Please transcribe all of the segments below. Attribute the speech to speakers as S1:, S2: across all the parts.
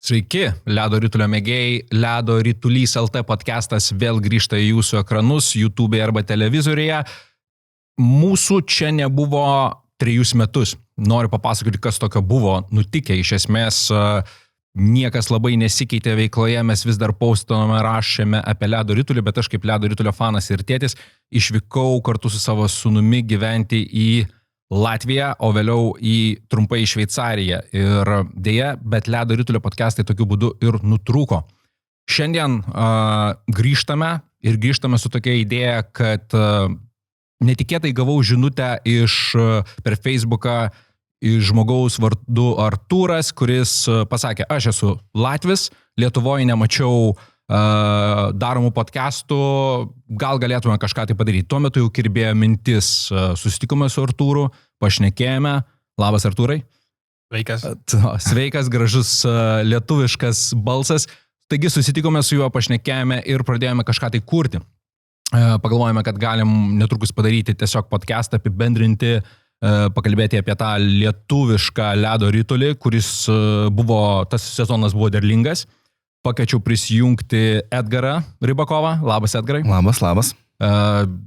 S1: Sveiki, Ledo ritulio mėgėjai, Ledo ritulys LT podcastas vėl grįžta į jūsų ekranus, YouTube arba televizoriuje. Mūsų čia nebuvo 3 metus. Noriu papasakoti, kas tokio buvo nutikę. Iš esmės, niekas labai nesikeitė veikloje, mes vis dar postinome, rašėme apie Ledo ritulį, bet aš kaip Ledo ritulio fanas ir tėtis išvykau kartu su savo sūnumi gyventi į Latviją, o vėliau trumpai į Šveicariją. Ir dėja, bet Ledo ritulio podcastai tokiu būdu ir nutrūko. Šiandien grįžtame su tokia idėja, kad netikėtai gavau žinutę per Facebooką iš žmogaus vardu Artūras, kuris pasakė, aš esu Latvis, Lietuvoje nemačiau daromų podcastų, gal galėtume kažką tai padaryti. Tuo metu jau kirbėjo mintis, susitikome su Artūru, pašnekėjome. Labas, Artūrai.
S2: Sveikas.
S1: Sveikas, gražus lietuviškas balsas. Taigi susitikome su juo, pašnekėjome ir pradėjome kažką tai kurti. Pagalvojame, kad galim netrukus padaryti tiesiog podcastą, apibendrinti, pakalbėti apie tą lietuvišką Ledo ritulį, tas sezonas buvo derlingas. Pakviečiau prisijungti Edgarą Rybakovą. Labas, Edgarai.
S3: Labas.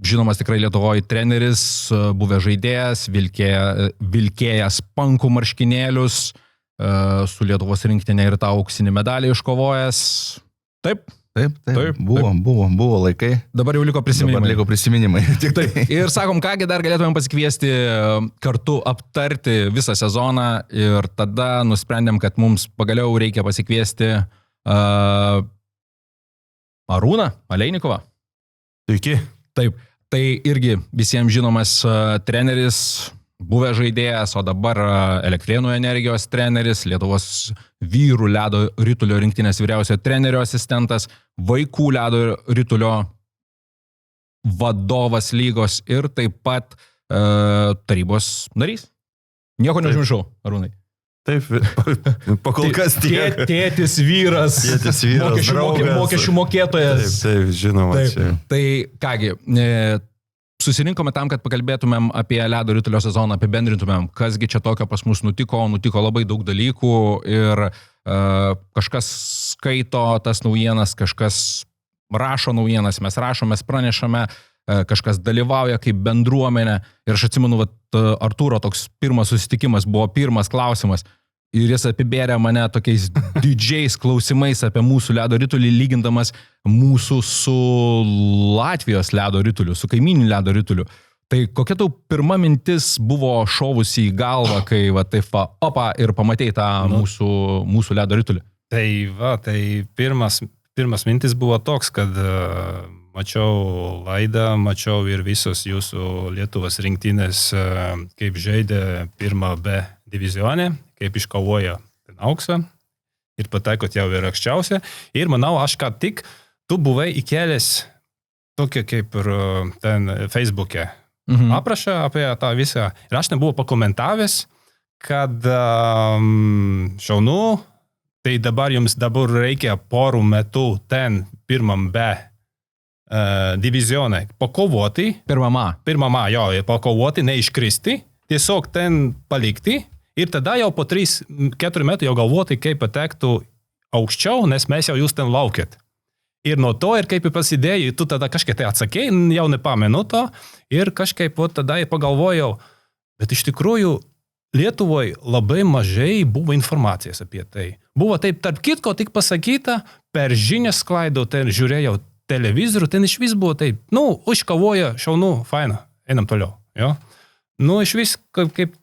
S1: Žinomas tikrai Lietuvoje treneris, buvęs žaidėjas, vilkėjęs pankų marškinėlius, su Lietuvos rinktinė ir tą auksinį medalį iškovojęs. Taip.
S3: Buvo laikai.
S1: Dabar jau liko
S3: prisiminimai.
S1: Taip. Ir sakom, kągi dar galėtumėm pasikviesti kartu aptarti visą sezoną ir tada nusprendėm, kad mums pagaliau reikia pasikviesti Arūną Alejnikovą.
S2: Sveiki.
S1: Taip, tai irgi visiems žinomas treneris, buvęs žaidėjas, o dabar Elektrėnų Energijos treneris, Lietuvos vyrų Ledo ritulio rinktinės vyriausio trenerio asistentas, vaikų Ledo ritulio vadovas lygos ir taip pat tarybos narys. Nieko neužmiršau, Arūnai.
S2: Taip, pakol kas tiek.
S1: Tėtis vyras, mokesčių mokėtojas.
S2: Taip, žinoma.
S1: Taip. Tai kągi, susirinkome tam, kad pakalbėtumėm apie Ledo ritulio sezoną, apibendrintumėm, kasgi čia tokio pas mus nutiko labai daug dalykų ir kažkas skaito tas naujienas, kažkas rašo naujienas, mes rašome, pranešame, kažkas dalyvauja kaip bendruomenė. Ir aš atsimenu, Artūro toks pirmas susitikimas buvo pirmas klausimas ir jis apibėrė mane tokiais didžiais klausimais apie mūsų Ledo ritulį, lygindamas mūsų su Latvijos Ledo rituliu, su kaimyniniu Ledo rituliu. Tai kokia tau pirma mintis buvo šovusi į galvą, kai ir pamatėjai tą mūsų Ledo ritulį?
S2: Tai pirmas mintis buvo toks, kad mačiau laidą, mačiau ir visos jūsų Lietuvos rinktinės, kaip žaidė pirmą B divizionę, kaip iškovojo auksą ir pataikot jau ir aukščiausią. Ir manau, aš ką tik, tu buvai įkelęs tokia kaip ir ten Facebook'e aprašą apie tą visą. Ir aš nebuvau pakomentavęs, kad šaunu, tai jums dabar reikia porų metų ten pirmam B divizionai pakovoti. Pirmama, pakovoti, neiškristi, tiesiog ten palikti ir tada jau po 3-4 metų jau galvoti, kaip patektų aukščiau, nes mes jau jūs ten laukėt. Ir nuo to, ir kaip prasidėjo, tu tada kažkaip tai atsakei, jau nepamenu to, ir kažkaip tada pagalvojau, bet iš tikrųjų Lietuvoje labai mažai buvo informacijos apie tai. Buvo taip, tarp kitko, tik pasakyta, per žinias sklaidau, ten žiūrėjau televizorių, ten iš vis buvo taip, iškavoja, šaunu, faina, einam toliau, jo. Iš vis kaip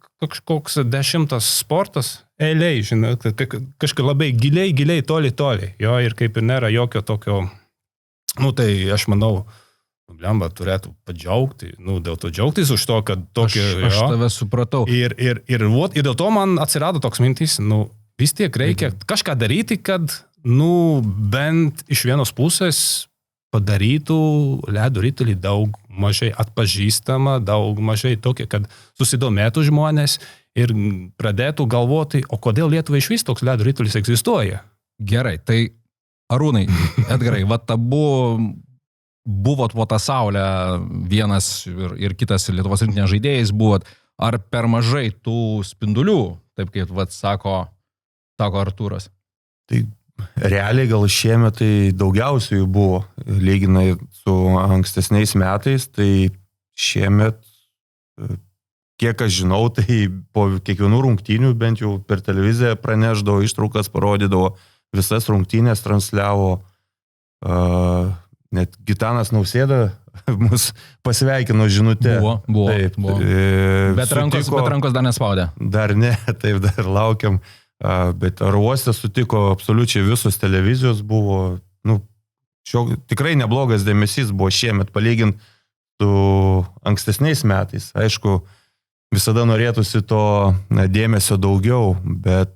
S2: koks 10 sportas, eiliai, žinai, kažkaip labai giliai, toli, jo, ir kaip ir nėra jokio tokio, tai aš manau, blemba, turėtų padžiaugti, dėl to džiaugtis už to, kad tokio,
S1: aš tave supratau.
S2: Ir dėl to man atsirado toks mintis, vis tiek reikia kažką daryti, kad, bent iš vienos pusės padarytų Ledo ritulį daug mažai atpažįstama, daug mažai tokia, kad susidomėtų žmonės ir pradėtų galvoti, o kodėl Lietuvai iš vis toks Ledo ritulis egzistuoja.
S1: Gerai, tai Arūnai, Edgarai, buvot po tą saulę vienas ir kitas Lietuvos rinktinės žaidėjais buvot, ar per mažai tų spindulių, taip kaip sako Artūras?
S4: Tai realiai gal šiemet tai daugiausiai jų buvo, lyginai su ankstesniais metais, tai šiemet, kiek aš žinau, tai po kiekvienų rungtynių bent jau per televiziją praneždavo, ištraukas parodydavo, visas rungtynės transliavo, net Gitanas Nausėda mus pasveikino žinutę.
S1: Buvo.
S4: Taip,
S1: buvo. Bet rankos dar nespaudė.
S4: Dar ne, taip dar laukiam. Bet oro uoste sutiko absoliučiai visos televizijos, buvo, tikrai neblogas dėmesys buvo šiemet palygint su ankstesniais metais. Aišku, visada norėtųsi to dėmesio daugiau, bet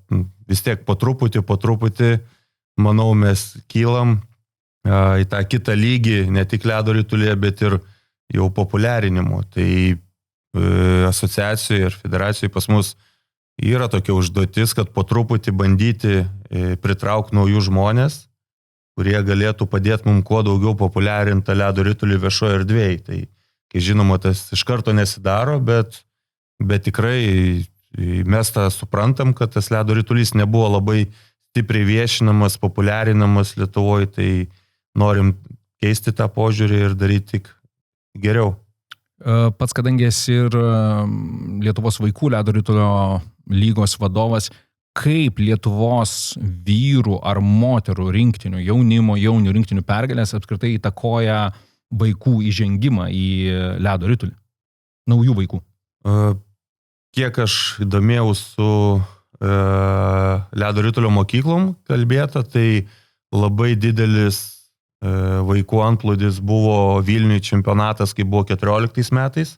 S4: vis tiek po truputį, manau, mes kylam į tą kitą lygį, ne tik ledo ritulėje, bet ir jau populiarinimo. Tai asociacijoje ir federacijoje pas mus yra tokia užduotis, kad po truputį bandyti pritraukti naujų žmonės, kurie galėtų padėti mums kuo daugiau populiarinti ledo ritulį viešoje erdvėje. Tai, kai žinoma, tas iš karto nesidaro, bet tikrai mes tą suprantam, kad tas ledo ritulys nebuvo labai stipriai viešinamas, populiarinamas Lietuvoje, tai norim keisti tą požiūrį ir daryti tik geriau.
S1: Pats, kadangi esi ir Lietuvos vaikų ledo ritulio lygos vadovas, kaip Lietuvos vyrų ar moterų rinktinių, jaunių rinktinių pergalės apskritai įtakoja vaikų įžengimą į ledo ritulį? Naujų vaikų.
S4: Kiek aš įdomėjau su ledo ritulio mokyklom kalbėta, tai labai didelis vaikų antplūdis buvo Vilniuje čempionatas, kai buvo 14 metais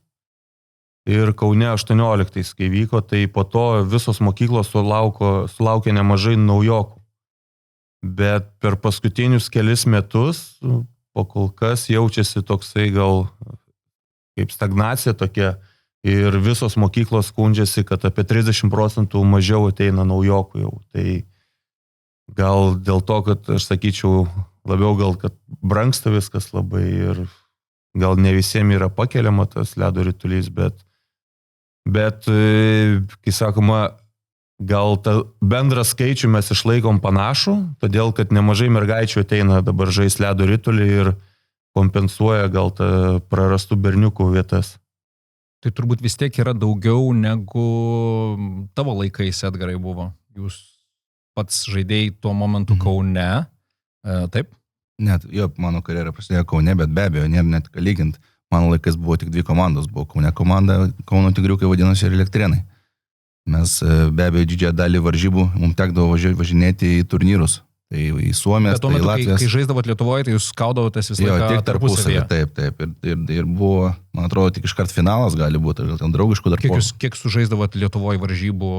S4: ir Kaune 18, kai vyko, tai po to visos mokyklos sulaukė nemažai naujokų. Bet per paskutinius kelis metus, po kol kas jaučiasi toksai gal kaip stagnacija tokia ir visos mokyklos skundžiasi, kad apie 30% mažiau ateina naujokų jau. Tai gal dėl to, kad aš sakyčiau, labiau gal, kad brangsta viskas labai ir gal ne visiems yra pakeliama tas ledo ritulys, bet kai sakoma, gal tą bendrą skaičių mes išlaikom panašų, todėl kad nemažai mergaičių ateina dabar žais ledo ritulį ir kompensuoja gal tą prarastų berniukų vietas.
S1: Tai turbūt vis tiek yra daugiau negu tavo laikais, Edgarai, buvo. Jūs pats žaidėjai tuo momentu Kaune, taip?
S3: Net, mano karjera prasidėjo Kaune, bet be abejo, nėra net ką lyginti. Mano laikais buvo tik 2 komandos, buvo Kaune komanda, Kauno Tigriukai vadinosi ir Elektrėnai. Mes be abejo didžiąją dalį varžybų mums tekdavo važinėti į turnyrus. Tai į Suomės, tai į Latvijas.
S1: Kai žaisdavot Lietuvoje, tai jūs skaudavotės visą laiką
S3: tik tarpusavį. Taip. Ir buvo, man atrodo, tik iškart finalas gali būti, gal ten draugiškų dar.
S1: Kiek sužaisdavot Lietuvoje varžybų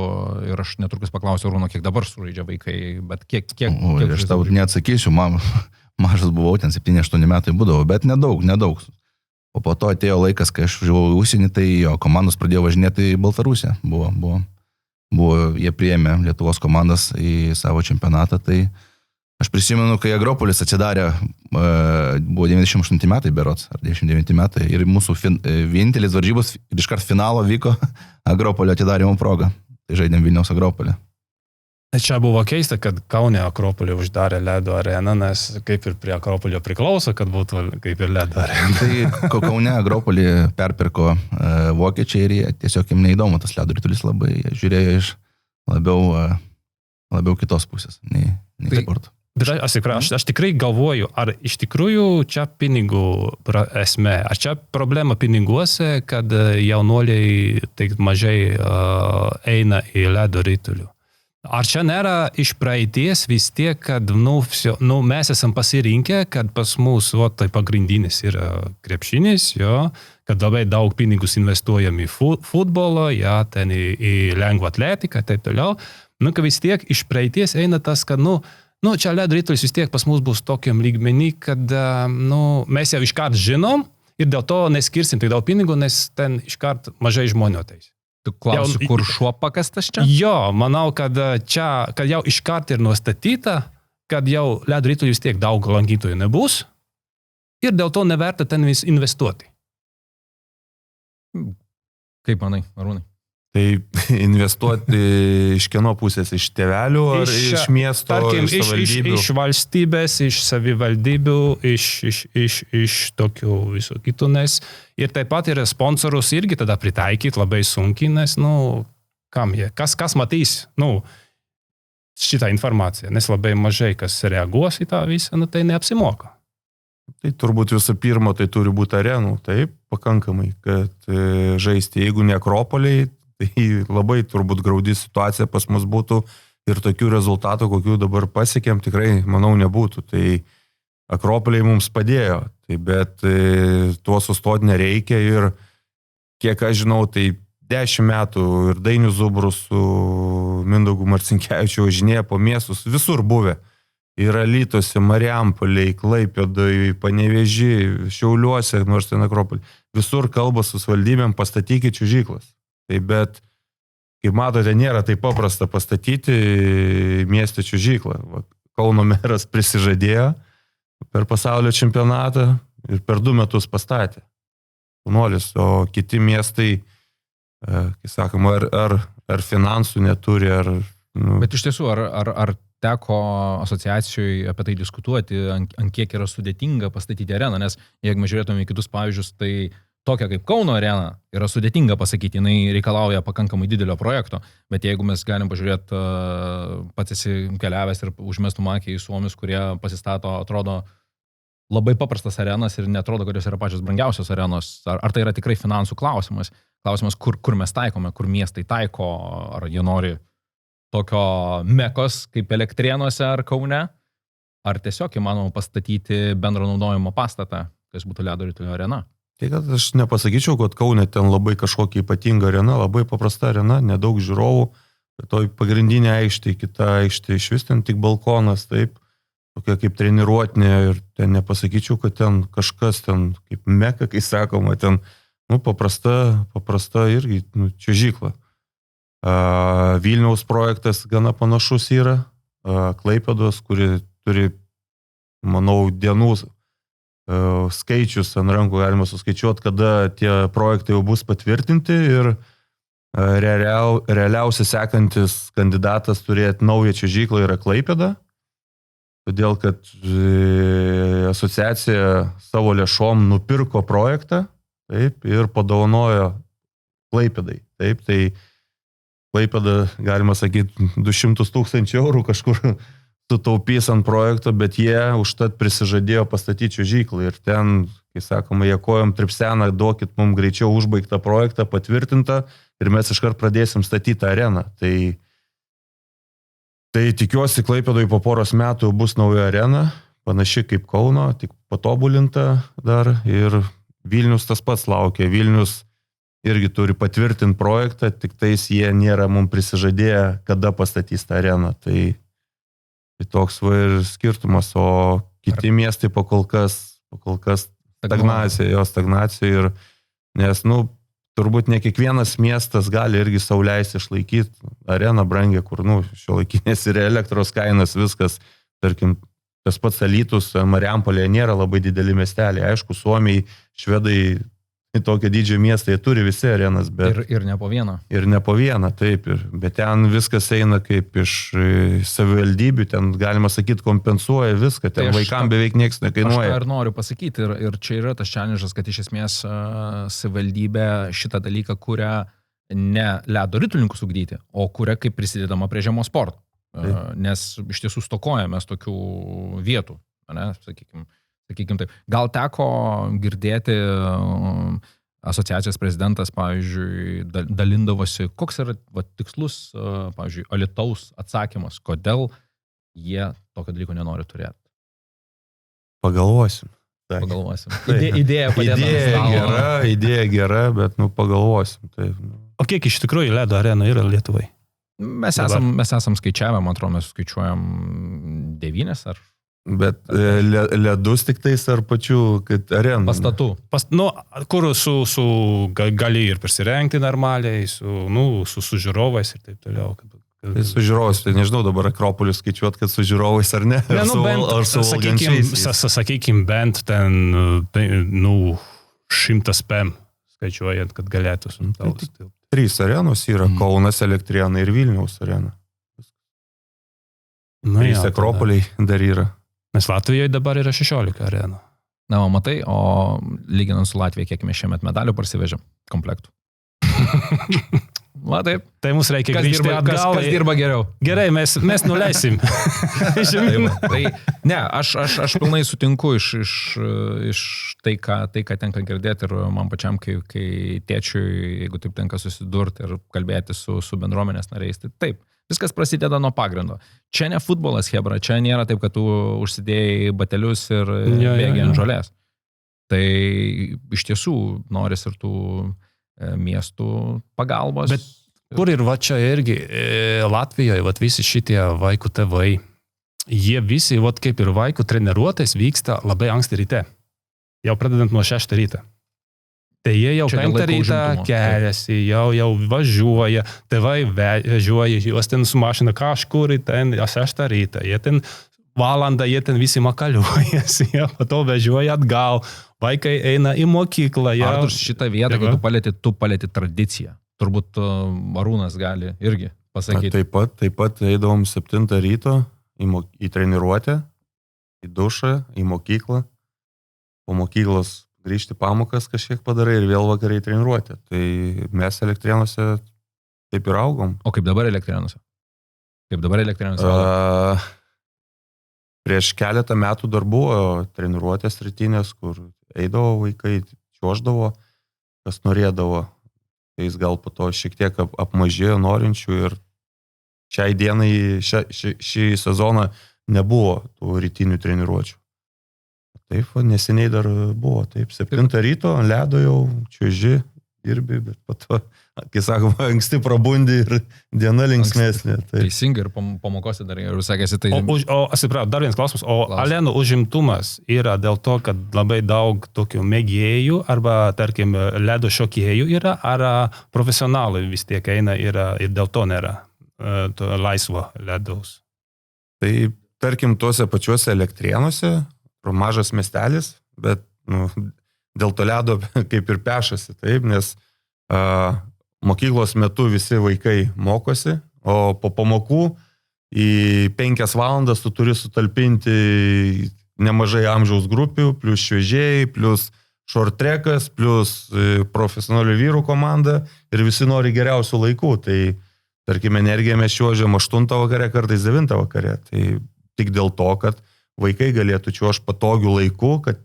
S1: ir aš netrukus paklausiu Arūno, kiek dabar sužaidžia vaikai, bet kiek
S3: aš tau neatsakysiu, mažas buvau, ten 7-8 metai būdavo, bet nedaug. O po to atėjo laikas, kai aš važiavau į užsienį, tai komandos pradėjo važinėti į Baltarusiją. Jie priėmė Lietuvos komandas į savo čempionatą, tai aš prisimenu, kai Agropolis atsidarė, buvo 98 metai berods, ar 99 metai, ir mūsų vienintelis varžybos ir iškart finalo vyko Agropolio atidarimo proga. Tai žaidėm Vilniaus Agropolį.
S2: Čia buvo keista, kad Kaune Akropolį uždarė ledo areną, nes kaip ir prie Akropolio priklauso, kad būtų kaip ir ledo arena.
S3: Tai Kaune Akropolį perpirko vokiečiai ir jie tiesiog jiems neįdomu tas ledo ritulis, labai žiūrėjo iš labiau kitos pusės, nei sporto.
S2: Bet aš tikrai galvoju, ar iš tikrųjų čia pinigų esmė, ar čia problema piniguose, kad jaunuoliai taip mažai eina į ledo ritulių. Ar čia nėra iš praeities vis tiek, kad mes esam pasirinkę, kad pas mus tai pagrindinis yra krepšinis, kad labai daug pinigus investuojam į futbolą, ten į lengvą atletiką, taip toliau. Kad vis tiek iš praeities eina tas, kad čia ledo ritulis vis tiek pas mus bus tokiam lygmenį, kad mes jau iškart žinom ir dėl to neskirsim tik daug pinigų, nes ten iškart mažai žmonių ateis.
S1: Tu klausi, kur šuo pakastas čia?
S2: Jo, manau, kad jau iškart ir nustatyta, kad jau ledo ritulių vis tiek daug lankytojų nebus ir dėl to neverta ten investuoti.
S1: Kaip manai, Arūnai?
S4: Tai investuoti iš kieno pusės, iš tėvelių ar iš miesto,
S2: tarkim,
S4: iš savivaldybių?
S2: Iš valstybės, iš savivaldybių, iš tokių visų kitų, nes ir taip pat yra sponsorus irgi tada pritaikyti labai sunkiai, nes, kam jie, kas matys, šitą informaciją, nes labai mažai kas reaguos į tą visą, tai neapsimoka.
S4: Tai turbūt visų pirma, tai turi būti arenų, taip, pakankamai, kad žaisti, jeigu ne Akropoliai, tai labai turbūt graudi situacija pas mus būtų ir tokių rezultatų, kokių dabar pasiekėm, tikrai, manau, nebūtų. Tai Akropoliai mums padėjo, bet tuo sustoti nereikia ir kiek aš žinau, tai 10 metų ir Dainius Zubrus su Mindaugu Marcinkevičiu važinėja po miestus, visur buvę. Ir Alytuose, Marijampolėje, Klaipėdoje, Panevėžyje, Šiauliuose, nors ten Akropolį. Visur kalba su savivaldybėm, pastatykit čiuožyklas. Tai bet, kaip matote, nėra taip paprasta pastatyti mieste čiuožyklą. Kauno meras prisižadėjo per pasaulio čempionatą ir per 2 metus pastatė. Nuolis, o kiti miestai, kaip sakoma, ar finansų neturi, ar...
S1: Bet iš tiesų, ar teko asociacijoje apie tai diskutuoti, ant kiek yra sudėtinga pastatyti areną, nes jeigu mes žiūrėtume į kitus pavyzdžius, tai tokia kaip Kauno arena yra sudėtinga pasakyti, jinai reikalauja pakankamai didelio projekto, bet jeigu mes galim pažiūrėti, pats esi keliavęs ir užmestum akį į suomius, kurie pasistato, atrodo, labai paprastas arenas ir netrodo, kad jos yra pačios brangiausios arenos, ar tai yra tikrai finansų klausimas, kur mes taikome, kur miestai taiko, ar jie nori tokio mekos kaip Elektrėnuose ar Kaune, ar tiesiog įmanoma pastatyti bendro naudojimo pastatą, kas būtų ledo ritulio arena.
S4: Tai kad aš nepasakyčiau, kad Kaune ten labai kažkokia ypatinga arena, labai paprasta arena, nedaug žiūrovų, toj pagrindinė aikštė, kita aikštė, iš vis ten tik balkonas, taip, tokia kaip treniruotinė ir ten nepasakyčiau, kad ten kažkas ten kaip meka, kai sakoma, ten, paprasta irgi, čiuožykla. Vilniaus projektas gana panašus yra, Klaipėdos, kuri turi, manau, dienų skaičius ant rankų galima suskaičiuoti, kada tie projektai jau bus patvirtinti ir realiausiai sekantis kandidatas turėti naują čiuožyklą yra Klaipėda, todėl kad asociacija savo lėšom nupirko projektą, taip, ir padovanojo Klaipėdai. Taip, tai Klaipėda, galima sakyti, 200 000 eurų kažkur sutaupys ant projekto, bet jie užtat prisižadėjo pastatyti čiuožyklą ir ten, kai sakoma, jie kojom tripseną, duokit mums greičiau užbaigtą projektą, patvirtintą ir mes iškart pradėsim statyti areną. Tai tikiuosi, Klaipėdoje po poros metų bus nauja arena, panaši kaip Kauno, tik patobulinta dar ir Vilnius tas pats laukia. Vilnius irgi turi patvirtinti projektą, tik tais jie nėra mums prisižadėję, kada pastatys tą areną. Tai toks ir skirtumas, o kiti miestai kol kas stagnacija ir, nes, turbūt ne kiekvienas miestas gali irgi sau leisti išlaikyti areną brangią, kur, šiuolaikinės ir elektros kainas, viskas, tarkim, tas pats Alytus, Marijampolėje nėra labai dideli miesteliai, aišku, Suomiai, Švedai, tokio dydžio miestai turi visi arenas, bet...
S1: Ir ne po vieną.
S4: Ir ne po vieną, taip. Bet ten viskas eina kaip iš savivaldybių, ten galima sakyti kompensuoja viską, ten vaikams beveik nieks nekainuoja.
S1: Aš ir noriu pasakyti, ir čia yra tas challenge'as, kad iš esmės savivaldybė šitą dalyką kuria ne ledo ritulininkus ugdyti, o kuria kaip prisidedama prie žiemos sporto. Nes iš tiesų stokojame tokių vietų, ne, sakykime taip. Gal teko girdėti asociacijos prezidentas, pavyzdžiui, dalindavosi, koks yra tikslus, pavyzdžiui, Alytaus atsakymas, kodėl jie tokio dalyko nenori turėti.
S4: Pagalvosim. Idėja gera, bet pagalvosim. Taip.
S2: O kiek iš tikrųjų ledo arena yra Lietuvai?
S1: Mes esam skaičiavę, man atrodo, mes skaičiuojam 9 ar...
S4: Bet ledus tik tais ar pačių arenų?
S1: Pastatų.
S2: Kur gali ir prisirengti normaliai, su žiūrovais ir taip toliau.
S4: Tai su žiūrovais, tai nežinau dabar Akropolius skaičiuot, kad su žiūrovais ar ne? Ar su valgančiais?
S2: Sakykim, bent ten 100 PM skaičiuojant, kad galėtų su
S4: 3 arenos yra Kaunas, Elektrėnai ir Vilniaus arena. 3 Akropoliai dar yra.
S2: Nes Latvijoje dabar yra 16 arenų.
S1: Na, o matai, o lyginant su Latvija, kiek mes šiemet medalių parsivežėm komplektų. Va taip.
S2: Tai mums reikia grįžti atgal.
S1: Kas dirba geriau?
S2: Gerai, mes nuleisim.
S1: Tai ne, aš pilnai sutinku iš tai, ką tenka girdėti ir man pačiam, kai tėčiui, jeigu taip tenka susidurti ir kalbėti su bendruomenės nariais, tai taip, viskas prasideda nuo pagrindo. Čia ne futbolas, hebra, čia nėra taip, kad tu užsidėjai batelius ir bėgi ant žolės. Tai iš tiesų noris ir tų miestų pagalbos.
S2: Bet kur ir va čia irgi Latvijoje, va visi šitie vaikų tėvai, jie visi, va kaip ir vaikų treniruotės vyksta labai anksti ryte. Jau pradedant nuo 6 ryto. Tai jie jau 5 rytą keliasi, jau važiuoja, tėvai važiuoja, juos ten su mašina kažkur ten 6 rytą. Jie ten valandą, jie ten visi makaliuojasi, jie po to važiuoja atgal. Vaikai eina į mokyklą.
S1: Artur, šitą vietą, kai tu palėti tradiciją. Turbūt Arūnas gali irgi pasakyti.
S4: Taip pat eidavom 7 ryto į treniruotę, į dušą, į mokyklą. Po mokyklos grįžti pamokas kažkiek padarai ir vėl vakariai treniruotę. Tai mes Elektrėnuose taip ir augom.
S1: O kaip dabar Elektrėnuose?
S4: Prieš keletą metų dar buvo treniruotės rytinės, kur eidavo vaikai, čiuoždavo, kas norėdavo. Tai jis gal po to šiek tiek apmažėjo norinčių ir šiai dienai, šį sezoną nebuvo tų rytinių treniruočių. Taip, neseniai dar buvo, taip, 7 ryto, ledo jau, čiuoži, dirbi, bet po to, kai sakoma, anksti prabundi ir diena linksmesnė.
S1: Teisingai ir pamokose dar ir sakėsi tai.
S2: Atsiprašau, dar vienas klausimas. O arenų užimtumas yra dėl to, kad labai daug tokių mėgėjų arba, tarkim, ledo šokėjų yra, ar profesionalai vis tiek eina ir dėl to nėra to laisvo ledaus?
S4: Tai, tarkim, tuose pačiuose Elektrėnuose, mažas miestelis, bet dėl to ledo kaip ir pešasi, taip, nes mokyklos metu visi vaikai mokosi, o po pamokų į 5 valandas tu turi sutalpinti nemažai amžiaus grupių, plus šviežiai, plus short trackas, plus profesionalių vyrų komanda ir visi nori geriausių laikų. Tai, tarkim, energiją mes čiuožiam 8 vakare, kartais 9 vakare. Tai tik dėl to, kad vaikai galėtų čiuožti patogių laikų, kad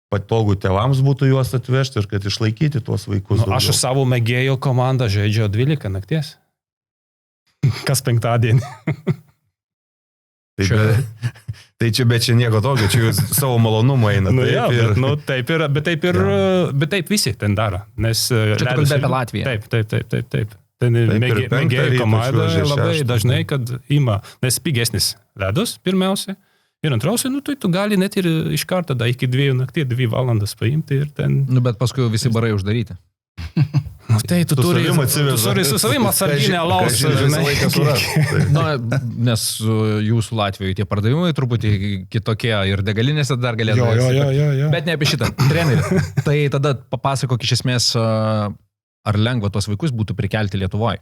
S4: patogu tėvams būtų juos atvežti ir kad išlaikyti tuos vaikus.
S2: Aš su savo mėgėjo komandą žaidžiu 12 nakties. Kas 5-dienį.
S4: Tai čia, bet čia nieko tokio, čia jūs savo malonumą eina.
S2: Bet taip visi ten daro. Nes
S1: čia tu kalbė apie Latviją.
S2: Taip. Ten mėgėjo komanda labai dažnai, kad ima, nes pigesnis ledus pirmiausia. Ir antrausiai, tai tu gali net ir iš karto iki 2 naktį, 2 valandas paimti ir ten...
S1: Bet paskui jau visi barai uždaryti.
S2: Tai tu turi su savim atsarginę alaus, žinai.
S1: Nes jūsų Latvijoje tie pardavimai truputį kitokie ir degalinėse dar galėtų.
S2: Jo.
S1: Bet ne apie šitą. Treneri, tai tada papasakok iš esmės, ar lengva tuos vaikus būtų prikelti Lietuvoje?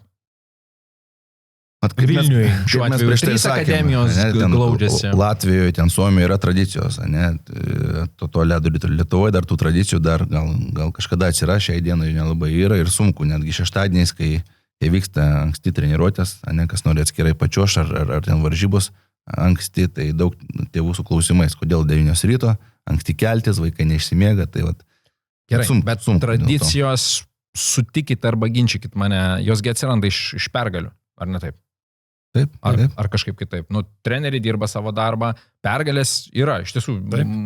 S1: Vilniuje, šiuo atveju, 3 akademijos glaudžiasi.
S3: Latvijoje, ten Suomijoje yra tradicijos, ne? To ledo Lietuvoje dar tų tradicijų dar gal kažkada atsiras, šiai dienai nelabai yra ir sunku, netgi šeštadieniais, kai vyksta anksti treniruotės, ne, kas nori atskirai pačioš ar ten varžybos anksti, tai daug tėvų su klausimais, kodėl 9 ryto, anksti keltis, vaikai neišsimiega, tai vat.
S1: Gerai, bet tradicijos, sutikit arba ginčykit mane, josgi atsiranda iš pergalių, ar ne taip?
S3: Taip.
S1: Ar kažkaip kitaip. Treneriai dirba savo darbą, pergalės yra, iš tiesų,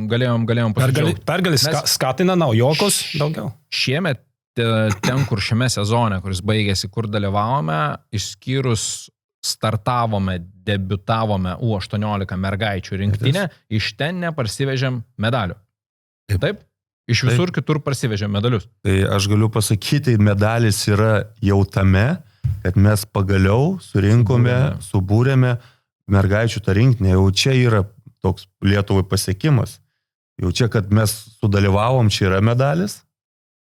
S1: galėjom pasidžiaugti.
S2: Pergalės skatina naujokos daugiau.
S1: Šiemet, ten, kur šiame sezone, kuris baigėsi, kur dalyvavome, išskyrus startavome, debiutavome U18 mergaičių rinktinę, iš ten neparsivežėm medalių. Taip? Iš visur kitur parsivežėm medalius.
S4: Tai aš galiu pasakyti, medalis yra jau tame, kad mes pagaliau subūrėme mergaičių tą rinktinę. Jau čia yra toks Lietuvai pasiekimas. Jau čia, kad mes sudalyvavom, čia yra medalis,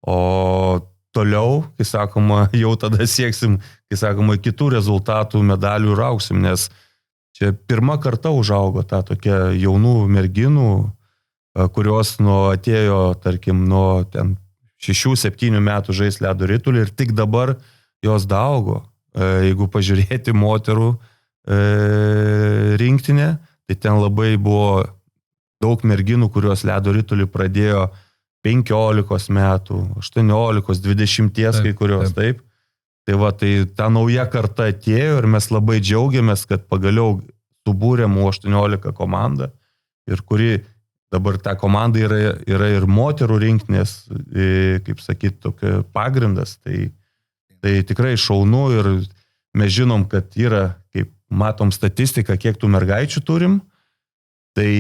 S4: o toliau, kai sakoma, jau tada sieksim, kai sakoma, kitų rezultatų, medalių ir auksim, nes čia pirmą kartą užaugo ta tokia jaunų merginų, kurios atėjo, tarkim, nuo 6-7 metų žais ledo ritulį ir tik dabar jos daaugo. Jeigu pažiūrėti moterų rinktinę, tai ten labai buvo daug merginų, kurios ledo ritulį pradėjo 15 metų, 18, 20 kai kurios, taip. Tai va, tai ta nauja karta atėjo ir mes labai džiaugiamės, kad pagaliau subūrėm U18 komandą ir kuri dabar ta komanda yra ir moterų rinktinės, kaip sakyti, tokia pagrindas. Tai tikrai šaunu ir mes žinom, kad yra, kaip matom statistiką, kiek tų mergaičių turim. Tai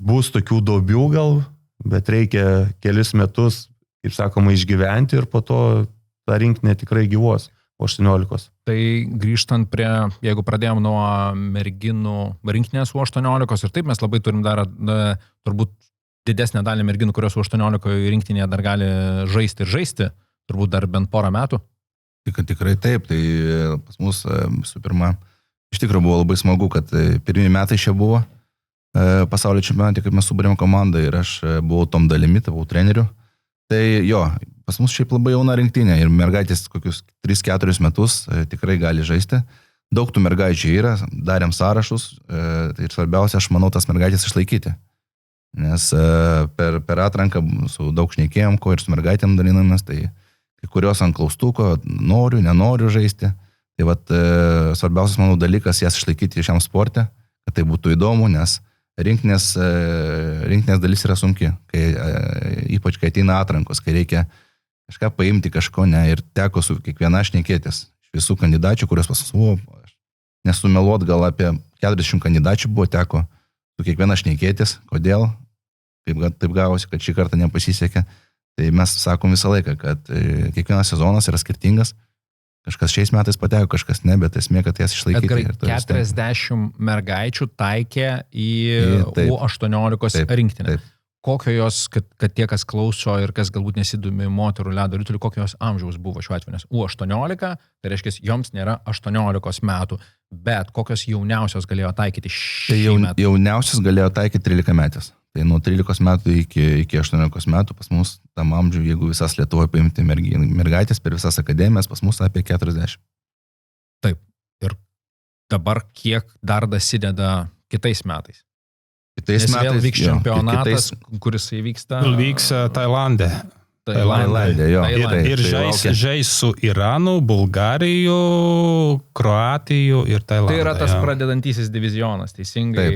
S4: bus tokių duobių gal, bet reikia kelis metus, kaip sakoma, išgyventi ir po to ta rinktinė tikrai gyvuos 18.
S1: Tai grįžtant prie, jeigu pradėjom nuo merginų rinktinės U18 ir taip mes labai turim dar turbūt didesnę dalį merginų, kurios U18 rinktinėje dar gali žaisti, turbūt dar bent porą metų.
S3: Tikrai taip, tai pas mus visų pirma, iš tikrųjų buvo labai smagu, kad pirmieji metai čia buvo pasaulio čempionate, kaip mes subarėm komandą ir aš buvau tom dalimi, buvau treneriu. Tai jo, pas mus šiaip labai jauna rinktinė ir mergaitės kokius 3-4 metus tikrai gali žaisti. Daug tų mergaičių yra, darėm sąrašus ir svarbiausia, aš manau, tas mergaitės išlaikyti. Nes per atranką su daug šnekėjom, ko ir su mergaitėm dalinamės, tai kai kurios ant klaustuko noriu, nenoriu žaisti. Tai vat svarbiausias, manau, dalykas jas išlaikyti šiam sporte, kad tai būtų įdomu, nes rinktinės dalis yra sunki, ypač kai ateina atrankos, kai reikia kažką paimti kažko, ne, ir teko su kiekviena šnekėtis. Iš visų kandidačių, kurios pas buvo, nesumeluot, gal apie 40 kandidačių buvo, teko su kiekviena šnekėtis, kodėl, taip gavosi, kad šį kartą nepasisekė. Tai mes sakom visą laiką, kad kiekvienas sezonas yra skirtingas. Kažkas šiais metais pateko, kažkas ne, bet esmė, kad jas išlaikyti.
S1: 40 mergaičių taikė į U18 rinktinę.
S3: Taip.
S1: Kokio jos, kad tie, kas klauso ir kas galbūt nesidomi moterų ledo ritulį, kokio jos amžiaus buvo šiuo atveju, nes U18, tai reiškia, joms nėra 18 metų, bet kokios jauniausios galėjo taikyti šį metą?
S3: Jauniausios galėjo taikyti 13 metės. Tai nuo 13 metų iki 18 metų pas mus tam amžiui, jeigu visas Lietuvoje paimti mergaitės per visas akademijas, pas mus apie 40.
S1: Taip. Ir dabar kiek dar dasideda kitais metais?
S3: Kitais
S1: Nes
S3: metais
S1: vėl vyks čempionatas, kuris įvyksta...
S2: Vyks Tailande.
S3: Tailande, jo.
S2: Ir žais su Iranu, Bulgariju, Kroatiju ir Tailandu.
S1: Tai yra tas pradedantysis divizionas, teisingai.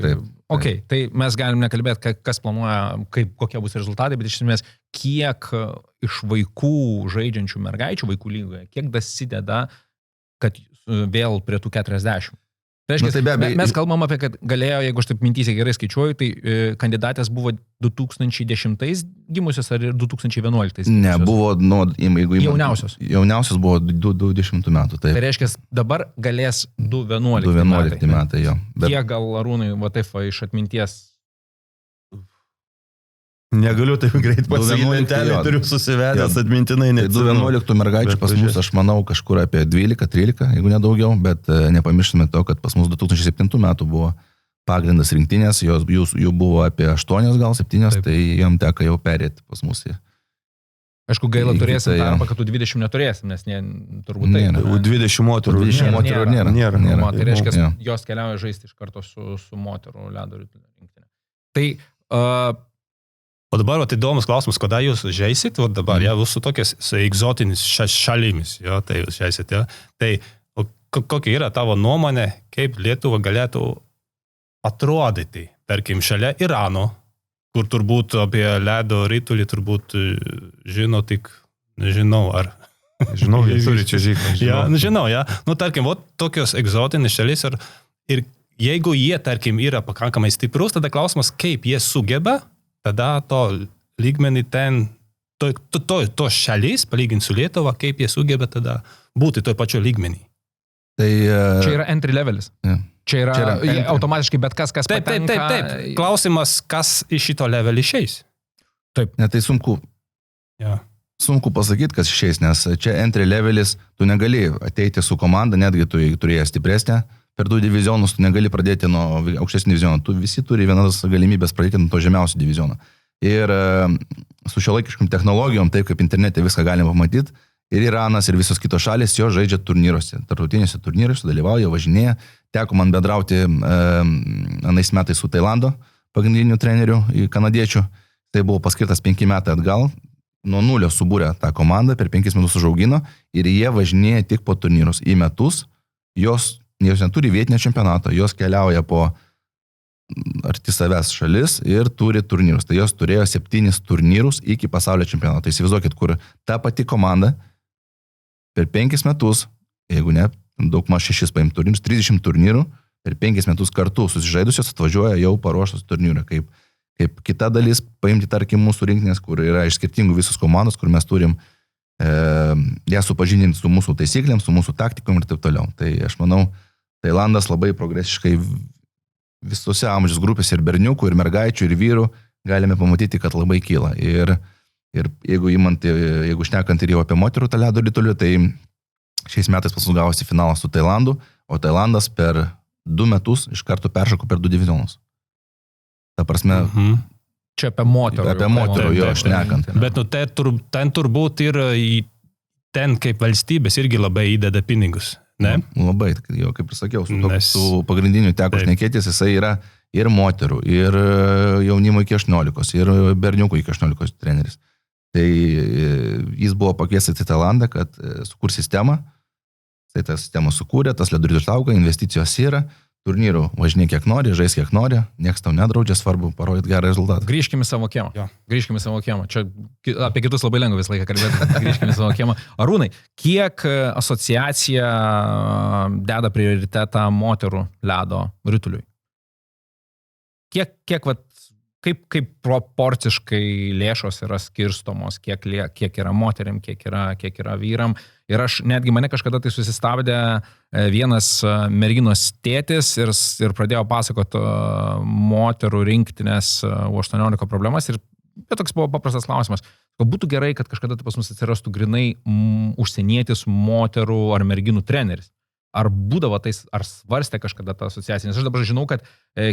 S3: Taip.
S1: Ok, tai mes galim nekalbėti, kas planuoja, kokie bus rezultatai, bet iš esmės, kiek iš vaikų žaidžiančių mergaičių vaikų lygoje, kiek dasideda, kad vėl prie tų 40. Tai reiškia, mes kalbam apie, kad galėjo, jeigu aš taip mintysiai gerai skaičiuoju, tai kandidatės buvo 2010 gimusios ar 2011?
S3: Ne, buvo, jeigu
S1: jauniausios.
S3: Jauniausios buvo 2010 metų. Taip.
S1: Tai reiškia, dabar galės 2011
S3: metai, jo.
S1: Kiek gal Arūnai, va taip, iš atminties?
S4: Negaliu taip greit pasakyti, lentelį turiu susivedęs atmintinai.
S3: 2011 mergaičių pas mus, aš manau, kažkur apie 12-13, jeigu nedaugiau, bet nepamirštume to, kad pas mus 2007 metų buvo pagrindas rinktinės, jų buvo apie 8, gal 7, taip. Tai jom teka jau perėti pas mus.
S1: Aišku, gaila turėsim darbą, kad tų 20 neturėsim, nes turbūt tai...
S4: 20 moterų
S3: nėra.
S1: Tai reiškia, jos keliauja žaisti iš karto su moterų ledo ritulio rinktinė. Tai...
S2: O dabar, įdomus klausimas, kada jūs žaisit, dabar, jūs su tokiais egzotinis šalimis, tai jūs žaisit, tai kokia yra tavo nuomonė, kaip Lietuva galėtų atrodyti, tarkim, šalia Irano, kur turbūt apie ledo ritulį turbūt žino tik, nežinau, ar...
S4: Žinau, jie turi čia žygą.
S2: Žinau, tarkim, tokios egzotinis šalis ir jeigu jie, tarkim, yra pakankamai stiprus, tada klausimas, kaip jie sugeba tada to lygmenį ten, to šalis, palyginti su Lietuva, kaip jie sugeba tada būti toj pačio lygmenį.
S3: Tai,
S1: čia yra entry levelis. Čia yra automatiškai bet kas patenka.
S2: Taip. Klausimas, kas iš šito levelį išeis.
S1: Taip.
S3: Ne, tai sunku. sunku pasakyti, kas išeis, nes čia entry levelis, tu negali ateiti su komanda, netgi tu turėjai stipresnę, per 2 divizionus tu negali pradėti nuo aukštesnio diviziono, tu visi turi vienas galimybės pradėti nuo to žemiausio diviziono. Ir su šiuolaikiškom technologijom, taip kaip internete viską galima pamatyti, ir Iranas, ir visos kitos šalės jo žaidžia turnyruose, tarptautinėse turnyruose, dalyvauja, važinėja. Teko man bendrauti anais metais su Tailando pagrindiniu treneriu, kanadiečiu. Tai buvo paskirtas 5 metai atgal, nuo nulio subūrė tą komandą, per 5 metus užaugino ir jie važinėja tik po turnyrus. Į metus jos neturi vietinio čempionato, jos keliauja po arti savęs šalis ir turi turnyrus. Tai jos turėjo 7 turnyrus iki pasaulio čempionato. Tai įsivaizduokit, kur ta pati komanda per 5 metus, jeigu ne, daug maž 6 paim turnyrus, 30 turnyrų, per 5 metus kartu susižaidusios atvažiuoja jau paruoštos turnyrą. Kaip kita dalis, paimti, tarkim, mūsų rinktinės, kur yra iš skirtingų visos komandos, kur mes turim ją supažindinti su mūsų taisyklėm, su mūsų taktikom ir taip toliau. Tai aš manau, Tailandas labai progresiškai visose amžiaus grupėse ir berniukų, ir mergaičių, ir vyrų galime pamatyti, kad labai kyla. Ir jeigu šnekant ir jau apie moterų ledo ritulį, tai šiais metais pas mus gavosi finalas su Tailandu, o Tailandas per 2 metus iš karto peršoko per 2 divizionus. Ta prasme...
S1: Čia apie moterų.
S3: Apie moterų, jo, šnekant.
S2: Bet ten turbūt ir ten kaip valstybės irgi labai įdeda pinigus. Ne?
S3: Labai, jau kaip ir sakiau, su pagrindiniu teko šnekėtis, jisai yra ir moterų, ir jaunimo iki 18, ir berniukų iki 18 treneris. Tai jis buvo pakviestas į Tailandą, kad sukur sistemą, tai tą sistemą sukūrė, tas ledo ritulio auga, investicijos yra, turnyrų važinė kiek nori, žais kiek nori, nieks tau nedraudžia, svarbu parodyti gerą rezultatą.
S1: Grįžkime į savo kiemą. Grįžkime į savo kiemą. Čia apie kitus labai lengva visą laiką kalbėti. Grįžkime į savo kiemą. Arūnai, kiek asociacija deda prioritetą moterų ledo rituliui? Kaip proporciškai lėšos yra skirstomos, kiek yra moterim, kiek yra vyram. Ir mane kažkada tai susistabdė vienas merginos tėtis ir pradėjo pasakoti moterų rinktinės U18 problemas. Ir toks buvo paprastas klausimas. Būtų gerai, kad kažkada tai pas mus atsirastų grinai užsienietis moterų ar merginų treneris. Ar būdavo tai, ar svarstė kažkada tą asociaciją? Nes aš dabar žinau, kad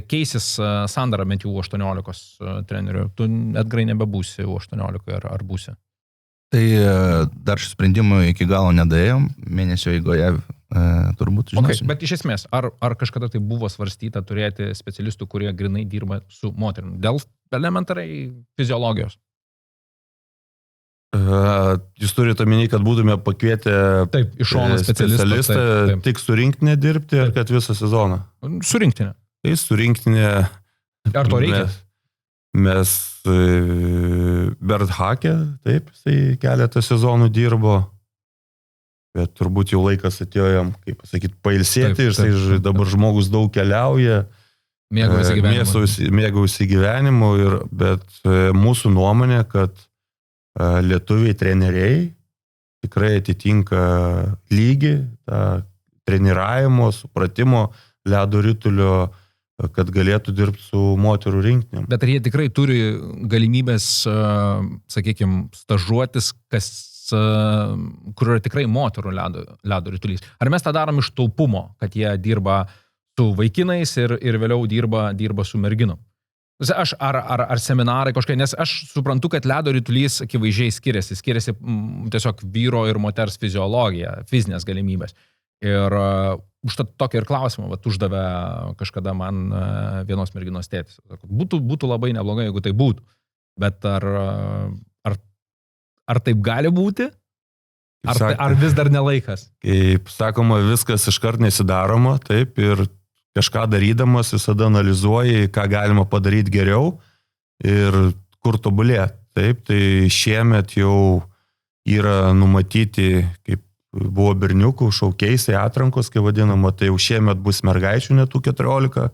S1: keisis sandara bent jau U18 trenerių. Tu Edgarai nebebūsi U18 ar būsi?
S3: Tai dar šį sprendimą iki galo nedėjom, mėnesio eigoje turbūt žinosim.
S1: Okay, bet iš esmės, ar kažkada tai buvo svarstyta turėti specialistų, kurie grinai dirba su moterim? Dėl elementarai fiziologijos?
S4: Jūs turite omeny, kad būtume pakvietę
S1: iš šono
S4: specialistą tik su rinktinė dirbti, ar kad visą sezoną?
S1: Su rinktinė.
S4: Tai su rinktinė...
S1: Ar to reikia?
S4: Mes Bert Hake, taip, jisai keletą sezonų dirbo, bet turbūt jau laikas atėjo jam, kaip pasakyti, pailsėti, ir dabar žmogus daug keliauja, mėgausi gyvenimu, bet mūsų nuomonė, kad lietuviai treneriai tikrai atitinka lygį, tą treniravimo, supratimo, ledo ritulio, kad galėtų dirbti su moterų rinktinėm.
S1: Bet ar jie tikrai turi galimybės, sakykime, stažuotis, kur yra tikrai moterų ledo ritulys? Ar mes tą darom iš taupumo, kad jie dirba su vaikinais ir vėliau dirba su merginom? Ar seminarai kažkokie, nes aš suprantu, kad ledo ritulys akivaizdžiai skiriasi tiesiog vyro ir moters fiziologija, fizinės galimybės. Ir užtat tokį ir klausimą uždavė kažkada man vienos merginos tėtis. Būtų labai neblogai, jeigu tai būtų. Bet ar taip gali būti? Ar vis dar nelaikas?
S4: Kaip sakoma, viskas iškart nesidaroma, taip, ir kažką darydamas visada analizuoji, ką galima padaryti geriau ir kur tobulėti. Taip, tai šiemet jau yra numatyti, kaip buvo berniukų, šaukeisai, atrankos, kai vadinama, tai jau šiemet bus mergaičių netų 14,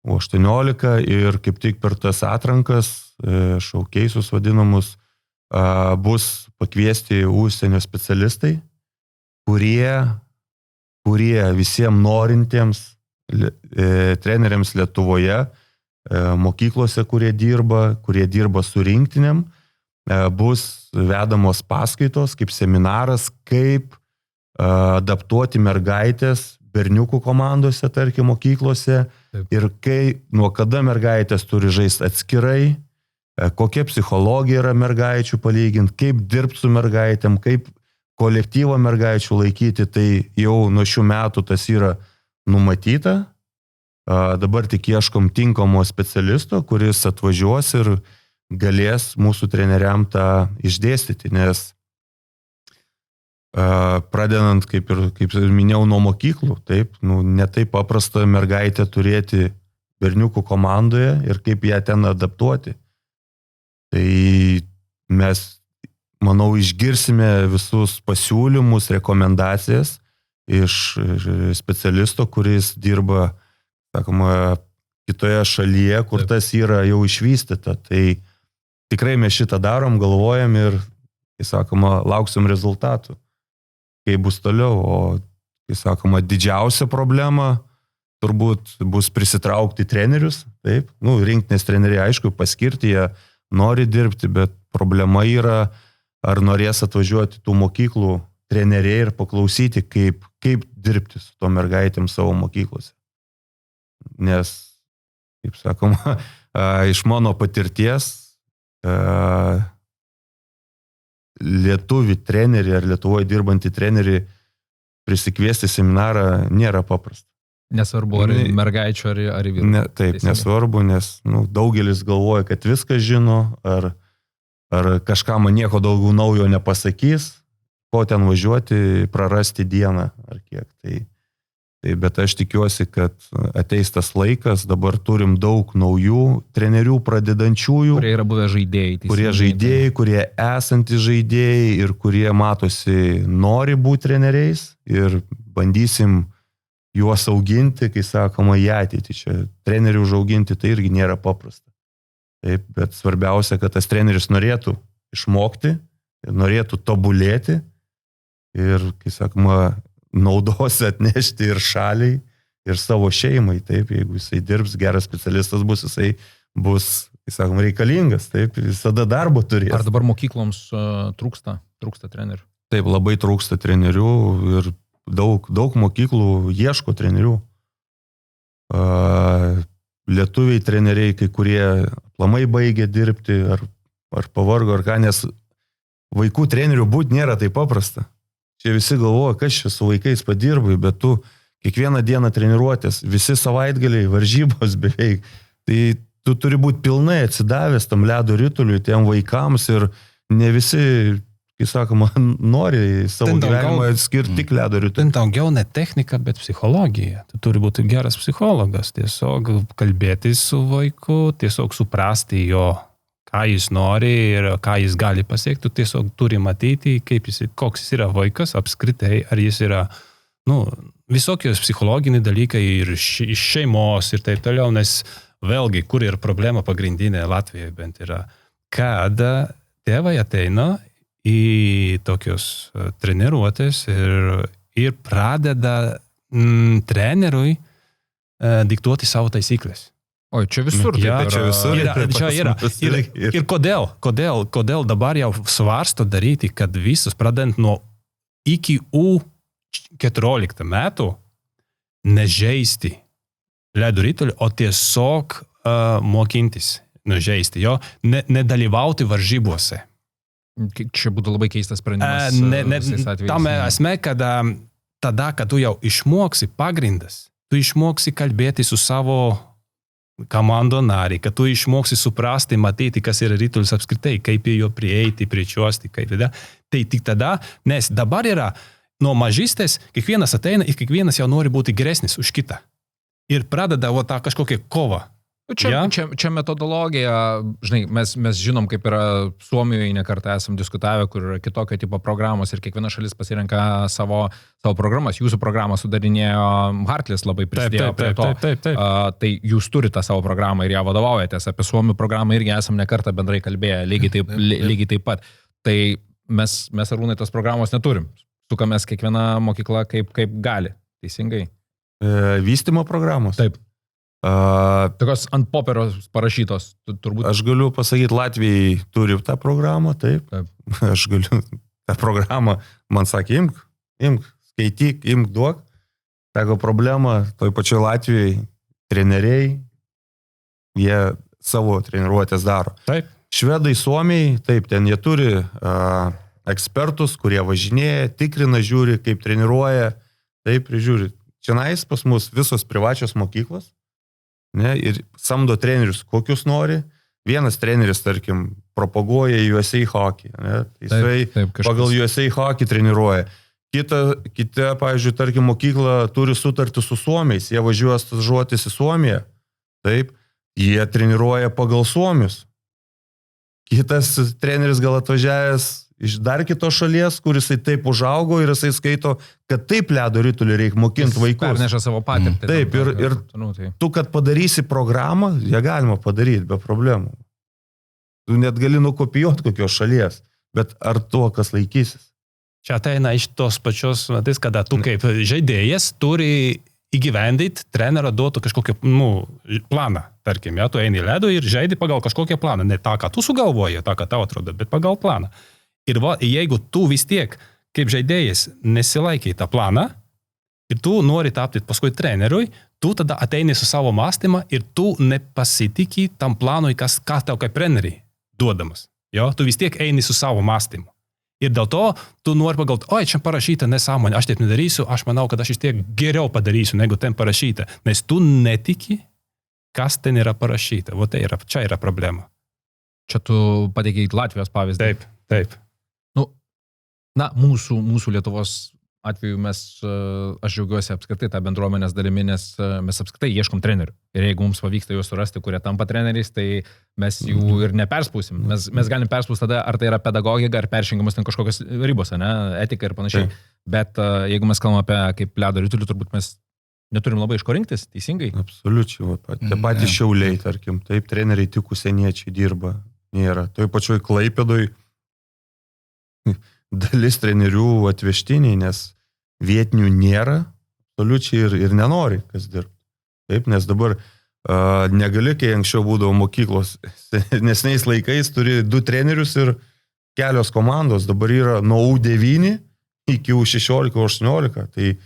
S4: o 18 ir kaip tik per tas atrankas, šaukeisus vadinamus, bus pakviesti užsienio specialistai, kurie visiems norintiems treneriams Lietuvoje, mokyklose, kurie dirba su rinktinėm, bus vedamos paskaitos, kaip seminaras, kaip adaptuoti mergaitės berniukų komandose, tarkim, mokyklose. Taip. Ir nuo kada mergaitės turi žaisti atskirai, kokia psichologija yra mergaičių palyginti, kaip dirbti su mergaitėm, kaip kolektyvą mergaičių laikyti, tai jau nuo šių metų tas yra numatyta. Dabar tik ieškom tinkamo specialisto, kuris atvažiuos ir galės mūsų treneriam tą išdėstyti, nes pradedant, kaip ir minėjau, nuo mokyklų, taip, ne taip paprasta mergaitė turėti berniukų komandoje ir kaip ją ten adaptuoti. Tai mes, manau, išgirsime visus pasiūlymus, rekomendacijas iš specialisto, kuris dirba, sakoma, kitoje šalyje, kur tas yra jau išvystyta. Tai tikrai mes šitą darom, galvojam ir, kai sakoma, lauksim rezultatų, kaip bus toliau. O, kai sakoma, didžiausia problema turbūt bus prisitraukti trenerius, taip, rinktinės treneriai, aišku, paskirti, jie nori dirbti, bet problema yra, ar norės atvažiuoti tų mokyklų treneriai ir paklausyti, kaip dirbti su to mergaitėm savo mokyklose. Nes, kaip sakoma, iš mano patirties, lietuvių trenerių ar Lietuvoje dirbantį trenerį prisikviesti seminarą nėra paprasta.
S1: Nesvarbu, ar mergaičių, ar vyrų.
S4: Taip, nesvarbu, nes daugelis galvoja, kad viską žino, ar kažką man nieko daugiau naujo nepasakys, ko ten važiuoti, prarasti dieną ar kiek. Bet aš tikiuosi, kad ateis tas laikas, dabar turim daug naujų trenerių pradedančiųjų.
S1: Kurie yra buvę žaidėjai.
S4: Kurie esantys žaidėjai ir kurie matosi nori būti treneriais ir bandysim juos auginti, kai sakoma, į ateitį. Čia trenerių užauginti tai irgi nėra paprasta. Taip, bet svarbiausia, kad tas treneris norėtų išmokti, norėtų tobulėti ir, kai sakoma, naudos atnešti ir šaliai, ir savo šeimai, taip, jeigu jisai dirbs, geras specialistas bus, jisai bus, sakoma, reikalingas, taip, visada darbo turės.
S1: Ar dabar mokykloms trūksta trenerių?
S4: Taip, labai trūksta trenerių ir daug mokyklų ieško trenerių. Lietuviai treneriai, kai kurie aplamai baigė dirbti, ar pavargo, ar ką, nes vaikų trenerių būti nėra taip paprasta. Čia visi galvoja, kas čia su vaikais padirbai, bet tu kiekvieną dieną treniruotės, visi savaitgaliai, varžybos beveik. Tai tu turi būti pilnai atsidavęs tam ledo rituliui, tiem vaikams ir ne visi, kai sakoma, nori savo gyvenimą skirti tik ledo rituliui.
S2: Ten daugiau ne technika, bet psichologija. Tu turi būti geras psichologas, tiesiog kalbėtis su vaiku, tiesiog suprasti jo, ką jis nori ir ką jis gali pasiekti, tiesiog turi matyti, koks jis yra vaikas apskritai, ar jis yra, visokios psichologiniai dalykai ir iš šeimos ir taip toliau, nes vėlgi, kur ir problema pagrindinė Latvijoje bent yra, kad tėvai ateina į tokios treniruotės ir pradeda treneriui diktuoti savo taisyklės.
S1: Oi, čia visur.
S2: Čia yra. Ir kodėl dabar jau svarsto daryti, kad visus, pradedant nuo iki U14 metų, nežaisti ledo ritulį, o tiesiog mokintis nežaisti, nedalyvauti varžybose.
S1: Čia būtų labai keistas sprendimas.
S2: Tam esmė, kad tada, kad tu jau išmoksi pagrindas, tu išmoksi kalbėti su savo komando nariai, kad tu išmoksi suprasti, matyti, kas yra ritulis apskritai, kaip jo prieiti, pričiuosti, kaip tada. Tai tik tada, nes dabar yra nuo mažystės, kiekvienas ateina ir kiekvienas jau nori būti geresnis už kitą. Ir pradeda tą kažkokią kovą.
S1: Čia metodologija, žinai, mes žinom, kaip yra Suomijoje, nekartą esam diskutavę, kur yra kitokio tipo programos ir kiekviena šalis pasirenka savo programas. Jūsų programą sudarinėjo Hartlis, labai prisidėjo prie to.
S2: Taip.
S1: Tai jūs turite savo programą ir ją vadovaujatės. Apie Suomių programą irgi esam nekartą bendrai kalbėję, lygiai taip pat. Tai mes Arūnai tos programos neturim. Sukamės kiekviena mokykla kaip gali. Teisingai.
S4: Vystymo programos?
S1: Taip. Tokios ant popieros parašytos, turbūt.
S4: Aš galiu pasakyti, Latvijai turi tą programą, taip. Aš galiu tą programą, man sakė, imk, skaityk, imk, duok. Teko problema, toj pačioj Latvijai treneriai, jie savo treniruotės daro.
S2: Taip.
S4: Švedai, Suomiai, taip, ten jie turi ekspertus, kurie važinėja, tikrina, žiūri, kaip treniruoja, taip, prižiūri. Čianais pas mus visos privačios mokyklos, ne, ir samdo trenerius, kokius nori. Vienas treneris, tarkim, propaguoja USA hockey, ne, jisai pagal USA hockey treniruoja. Kita, pavyzdžiui, tarkim, mokykla turi sutartį su Suomiais, jie važiuoja stažuotis į Suomiją, taip, jie treniruoja pagal Suomius. Kitas treneris gal atvažiavęs iš dar kitos šalies, kuris taip užaugo ir jisai skaito, kad taip ledo ritulį reikia mokinti vaikus.
S1: Perneša savo patirtį.
S4: Taip, ir tu, kad padarysi programą, ją galima padaryti be problemų. Tu net gali nukopijuoti kokios šalies, bet ar tuo, kas laikysis?
S2: Čia ateina iš tos pačios, matais, kada tu kaip žaidėjas turi įgyvendyti, trenerio duotų kažkokį planą, tarkim, tu eini į ledo ir žaidi pagal kažkokią planą, ne tą, ką tu sugalvoji, tą, ką tau atrodo, bet pagal planą. Ir jeigu tu vis tiek, kaip žaidėjas, nesilaikai tą planą ir tu nori tapti paskui treneriui, tu tada ateini su savo mąstymą ir tu nepasitikį tam planui, ką tau kaip treneriai duodamas. Jo? Tu vis tiek eini su savo mąstymu. Ir dėl to tu nori pagalvoti, oi, čia parašyta nesąmonė, aš taip nedarysiu, aš manau, kad aš vis tiek geriau padarysiu, negu ten parašyta. Nes tu netiki, kas ten yra parašyta. Čia yra problema.
S1: Čia tu pateikiai Latvijos pavyzdį.
S2: Taip.
S1: Mūsų Lietuvos atveju aš džiaugiuosi apskritai tą bendruomenės dalimi, nes mes apskritai ieškom trenerių. Ir jeigu mums pavyksta juos surasti, kurie tampa treneriais, tai mes jų ir neperspausim. Mes galim perspausti tada, ar tai yra pedagogika, ar peršingimas ten kažkokios ribos, ne, etika ir panašiai. Bet jeigu mes kalbam apie kaip ledo ritulį, turbūt mes neturim labai iš ko rinktis, teisingai?
S4: Absoliučiai. Tie patys Šiauliai, tarkim, taip, treneriai tik užsieniečiai dirba, nėra. Toj pačioj Klaipėdoj dalis trenerių atvežtiniai, nes vietinių nėra, absoliučiai ir nenori kas dirbti. Taip, nes dabar negali, kai anksčiau būdavo mokyklos, nesniais laikais turi 2 trenerius ir kelios komandos, dabar yra nuo U9 iki U16, U18, tai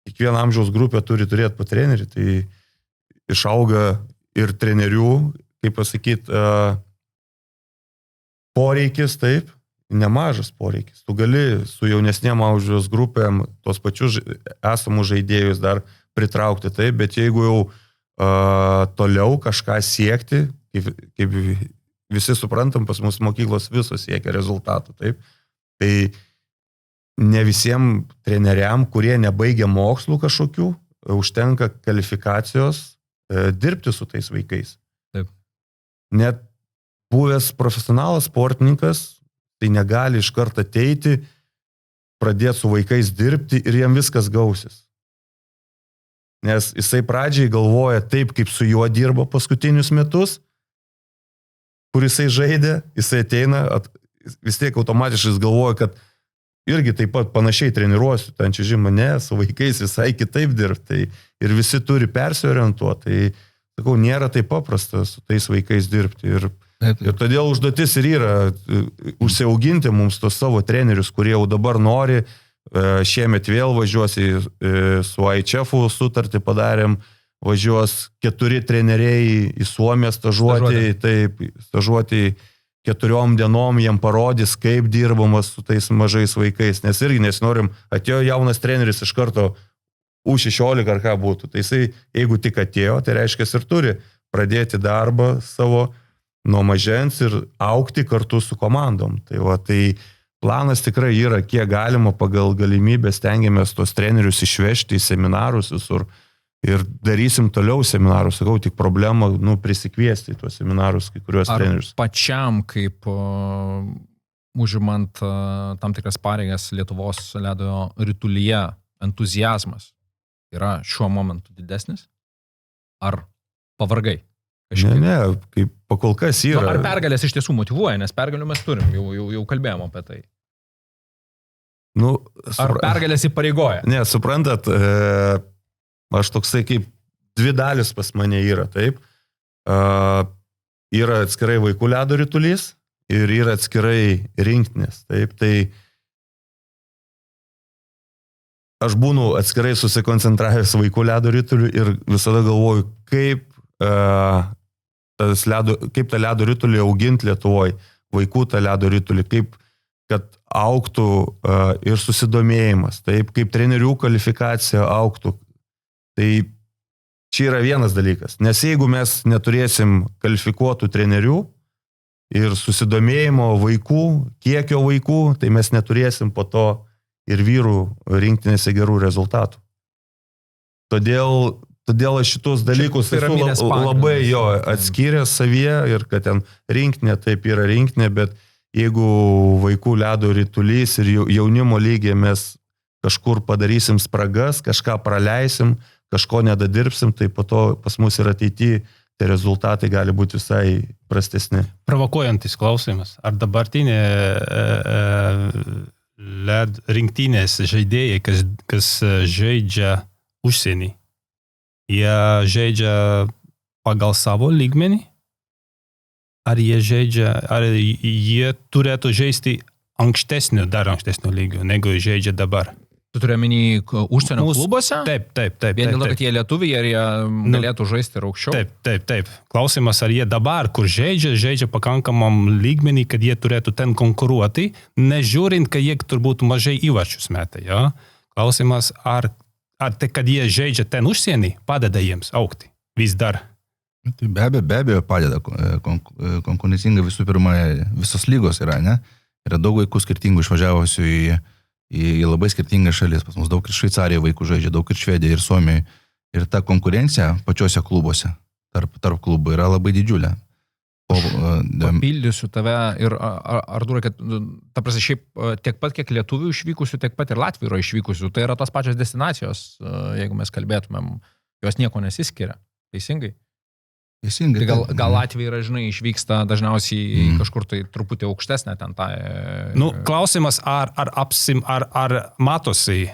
S4: kiekviena amžiaus grupė turi turėti po trenerį, tai išauga ir trenerių, kaip pasakyti, poreikis, taip, nemažas poreikis. Tu gali su jaunesnėm amžiaus grupėm tos pačius esamus žaidėjus dar pritraukti, taip, bet jeigu jau toliau kažką siekti, kaip visi suprantam, pas mus mokyklos visos siekia rezultatų, taip, tai ne visiems treneriam, kurie nebaigia mokslų kažkokių, užtenka kvalifikacijos dirbti su tais vaikais.
S1: Taip.
S4: Net buvęs profesionalas sportininkas, tai negali iš karto ateiti, pradėti su vaikais dirbti ir jam viskas gausis. Nes jisai pradžiai galvoja taip, kaip su juo dirbo paskutinius metus, kur jisai žaidė, jisai ateina, vis tiek automatiškai galvoja, kad irgi taip pat panašiai treniruosiu, ten čia žinoma, ne, su vaikais visai kitaip dirbti, ir visi turi persiorientuoti, tai, sakau, nėra taip paprasta su tais vaikais dirbti. Ir todėl užduotis ir yra užsiauginti mums tos savo trenerius, kurie jau dabar nori, šiemet vėl važiuosi su IHF-u sutartį padarėm, važiuos 4 treneriai į Suomiją stažuoti 4 dienom, jiem parodys, kaip dirbamas su tais mažais vaikais, nes irgi nesinorim, atėjo jaunas treneris iš karto U16 ar ką būtų, tai jisai, jeigu tik atėjo, tai reiškia ir turi pradėti darbą savo nuo mažens ir aukti kartu su komandom. Tai planas tikrai yra, kiek galima pagal galimybę stengiamės tos trenerius išvežti į seminarus visur ir darysim toliau seminarus. Sakau, tik problema prisikviesti į tuos seminarus kai kuriuos trenerius.
S1: Ar pačiam, kaip užimant tam tikras pareigas Lietuvos ledo ritulyje, entuziazmas yra šiuo momentu didesnis? Ar pavargai?
S4: Ne, kaip pakol kas yra.
S1: Ar pergalės iš tiesų motyvuoja, nes pergalių mes turim, jau kalbėjom apie tai. Ar pergalės įpareigoja?
S4: Ne, suprantat, aš toksai kaip dvi dalis pas mane yra, taip. Yra atskirai vaikų ledo ritulys ir yra atskirai rinktinės, taip. Tai aš būnu atskirai susikoncentravęs vaikų ledo ritulių ir visada galvoju, kaip tą ledo ritulį auginti Lietuvoje, vaikų tą ledo ritulį, kaip kad auktų ir susidomėjimas, taip, kaip trenerių kvalifikacija auktų. Tai čia yra vienas dalykas, nes jeigu mes neturėsim kvalifikuotų trenerių ir susidomėjimo vaikų, kiekio vaikų, tai mes neturėsim po to ir vyrų rinktinėse gerų rezultatų. Todėl aš šitos dalykus labai atskyręs savyje ir kad ten rinktinė taip yra rinktinė, bet jeigu vaikų ledo ritulys ir jaunimo lygiai mes kažkur padarysim spragas, kažką praleisim, kažko nedadirbsim, tai po to pas mus ir ateityje tie rezultatai gali būti visai prastesni.
S2: Provokuojantis klausimas. Ar dabartinė rinktinės žaidėjai, kas žaidžia užsienį, jie žaidžia pagal savo lygmenį? Ar jie turėtų žaisti dar ankštesnio lygio, negu žaidžia dabar?
S1: Tu turi omeny užsienio klubuose?
S2: Taip.
S1: Vien dėl to, kad jie lietuviai, ar jie galėtų žaisti ir aukščiau?
S2: Taip. Klausimas, ar jie dabar, kur žaidžia pakankamam lygmenį, kad jie turėtų ten konkuruoti, nežiūrint, kad jie turbūt mažai įvarčius meta. Ja? Klausimas, ar tai, kad jie žaidžia ten užsienį, padeda jiems aukti vis dar?
S3: Tai be abejo padeda. Konkurencinga visų pirma, visos lygos yra, ne? Yra daug vaikų skirtingų išvažiavusių į labai skirtingas šalis. Pas mus daug ir Šveicarijoje vaikų žaidžia, daug ir Švedijoje, ir Suomijoje. Ir ta konkurencija pačiuose klubuose, tarp klubų yra labai didžiulė.
S1: Papildysiu tave ir Artūrai, kad ta prasme šiaip tiek pat, kiek lietuvių išvykusių, tiek pat ir Latvijų yra išvykusių. Tai yra tos pačios destinacijos, jeigu mes kalbėtumėm, jos nieko nesiskiria. Teisingai?
S3: Teisingai.
S1: Tai gal Latvija yra, žinai, išvyksta dažniausiai kažkur tai truputį aukštesnė ten tą...
S2: Klausimas, ar matosi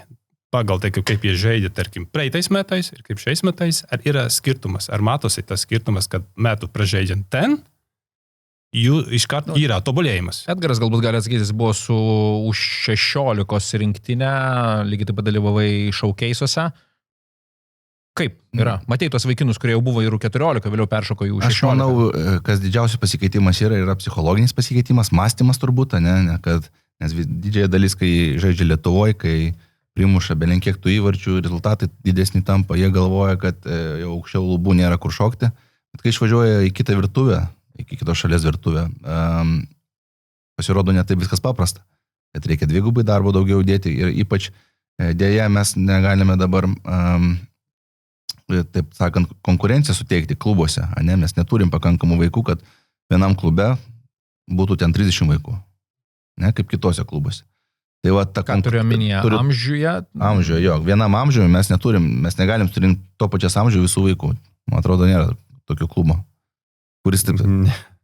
S2: pagal tai, kaip jie žaidė, tarkim, praeitais metais ir kaip šiais metais, ar yra skirtumas, ar matosi tas skirtumas, kad metų pražaidžiant ten, jų iškart yra tobulėjimas.
S1: Edgaras galbūt gali atsakyti, jis buvo su už 16 rinktinę, lygiai taip pat dalyvavai šaukeisuose. Kaip yra? Matei tos vaikinus, kurie jau buvo ir 14, vėliau peršoko jų 16.
S3: Aš manau, kas didžiausias pasikeitimas yra psichologinis pasikeitimas, mąstymas turbūt, nes didžiąją dalis, kai žaidžia Lietuvoje, kai primuša belenkiek tų įvarčių, rezultatai didesnį tampa, jie galvoja, kad jau aukščiau lubų nėra kur šokti, bet kai išvažiuoja į kitą virtuvę, į kitos šalies virtuvę, pasirodo ne taip viskas paprasta, bet reikia dvigubai darbo daugiau dėti ir ypač dėja mes negalime dabar taip sakant, konkurenciją suteikti klubuose, ne? Mes neturim pakankamų vaikų, kad vienam klube būtų ten 30 vaikų, ne? Kaip kitose klubuose. Tai va,
S1: ką turiu omenyje? Amžiuje?
S3: Amžiuje, jo. Vienam amžiuje mes negalim surinkti to pačias amžiuje visų vaikų. Man atrodo, nėra tokio klubo, kuris taip...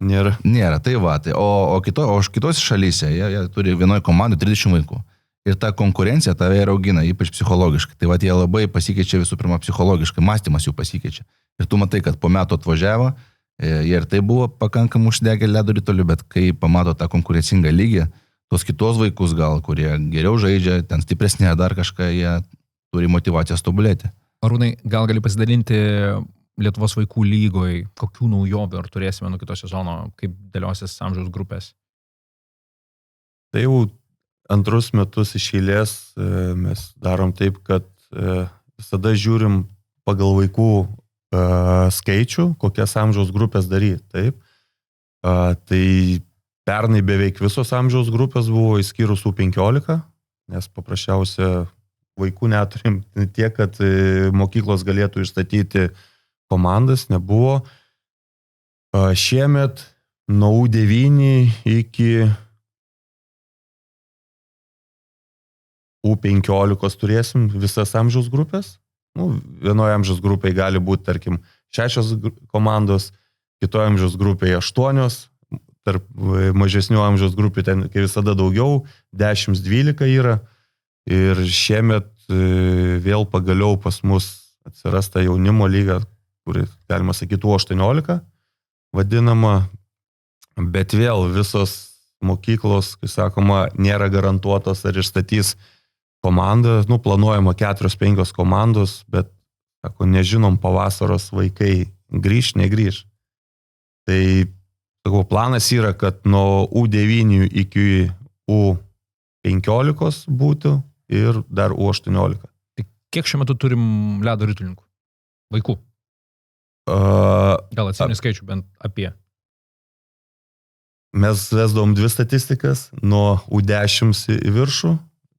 S3: Nėra, tai va. Tai, o kitose šalyse, jie turi vienoje komandai 30 vaikų. Ir ta konkurencija tave ir augina, ypač psichologiškai. Tai va, jie labai pasikeičia visų pirma psichologiškai, mąstymas jų pasikeičia. Ir tu matai, kad po metų atvažiavo, jie ir tai buvo pakankamai uždegę ledo ritulį, bet kai pamato tą konkurencingą lygį, tos kitos vaikus gal, kurie geriau žaidžia, ten stipresnė dar kažką, jie turi motyvacijas tobulėti.
S1: Arūnai, gal gali pasidalinti Lietuvos vaikų lygoj, kokių naujovių ar turėsime nuo kito sezono, kaip dėliosis amžiaus grupės?
S4: Tai jau antrus metus iš eilės mes darom taip, kad visada žiūrim pagal vaikų skaičių, kokias amžiaus grupės daryti. Taip. Tai pernai beveik visos amžiaus grupės buvo įskyrus U15, nes paprasčiausia vaikų neturim tiek, kad mokyklos galėtų išstatyti komandas, nebuvo. Šiemet nuo U9 iki U15 turėsim visas amžiaus grupės. Vienoje amžiaus grupėje gali būti, tarkim, 6 komandos, kitoje amžiaus grupėje 8, tarp mažesnių amžiaus grupių ten visada daugiau, 10-12 yra. Ir šiemet vėl pagaliau pas mus atsiras ta jaunimo lyga, kuri, galima sakyti, U18 vadinama, bet vėl visos mokyklos, kai sakoma, nėra garantuotos ar išstatys komandą, planuojama 4-5 komandos, bet, sako, nežinom pavasaros vaikai grįž, negrįž. Tai, sako, planas yra, kad nuo U9 iki U15 būtų ir dar U18.
S1: Tai kiek šiuo metu turim ledo ritulininkų? Vaikų? Gal atsimeni skaičių bent apie?
S4: Mes vesdavom 2 statistikas, nuo U10 į viršų,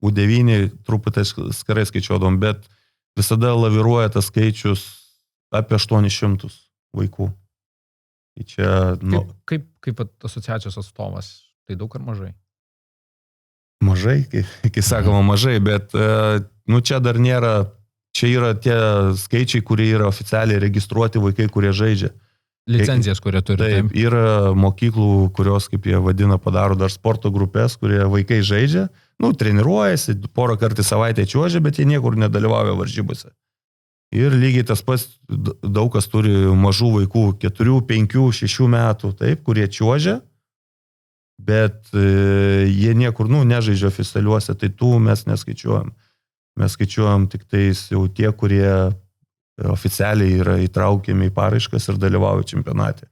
S4: U9 truputį skarai skaičiuodom, bet visada laviruoja tas skaičius apie 800 vaikų. Tai čia,
S1: Kaip asociacijos atstovas, tai daug ar mažai?
S4: Mažai, kai sakoma mažai, bet čia dar nėra, čia yra tie skaičiai, kurie yra oficialiai registruoti vaikai, kurie žaidžia.
S1: Licenzijas, kurie turi.
S4: Taip, yra mokyklų, kurios, kaip jie vadina, padaro dar sporto grupės, kurie vaikai žaidžia, treniruojasi, porą kartų savaitę čiuožia, bet jie niekur nedalyvauja varžybose. Ir lygiai tas pats, daug kas turi mažų vaikų, 4, 5, 6 metų, taip, kurie čiuožia, bet jie niekur, nežaidžia oficialiuose, tai tų mes neskaičiuojam. Mes skaičiuojam tik tais jau tie, kurie oficialiai yra įtraukiami į paraiškas ir dalyvauja čempionate.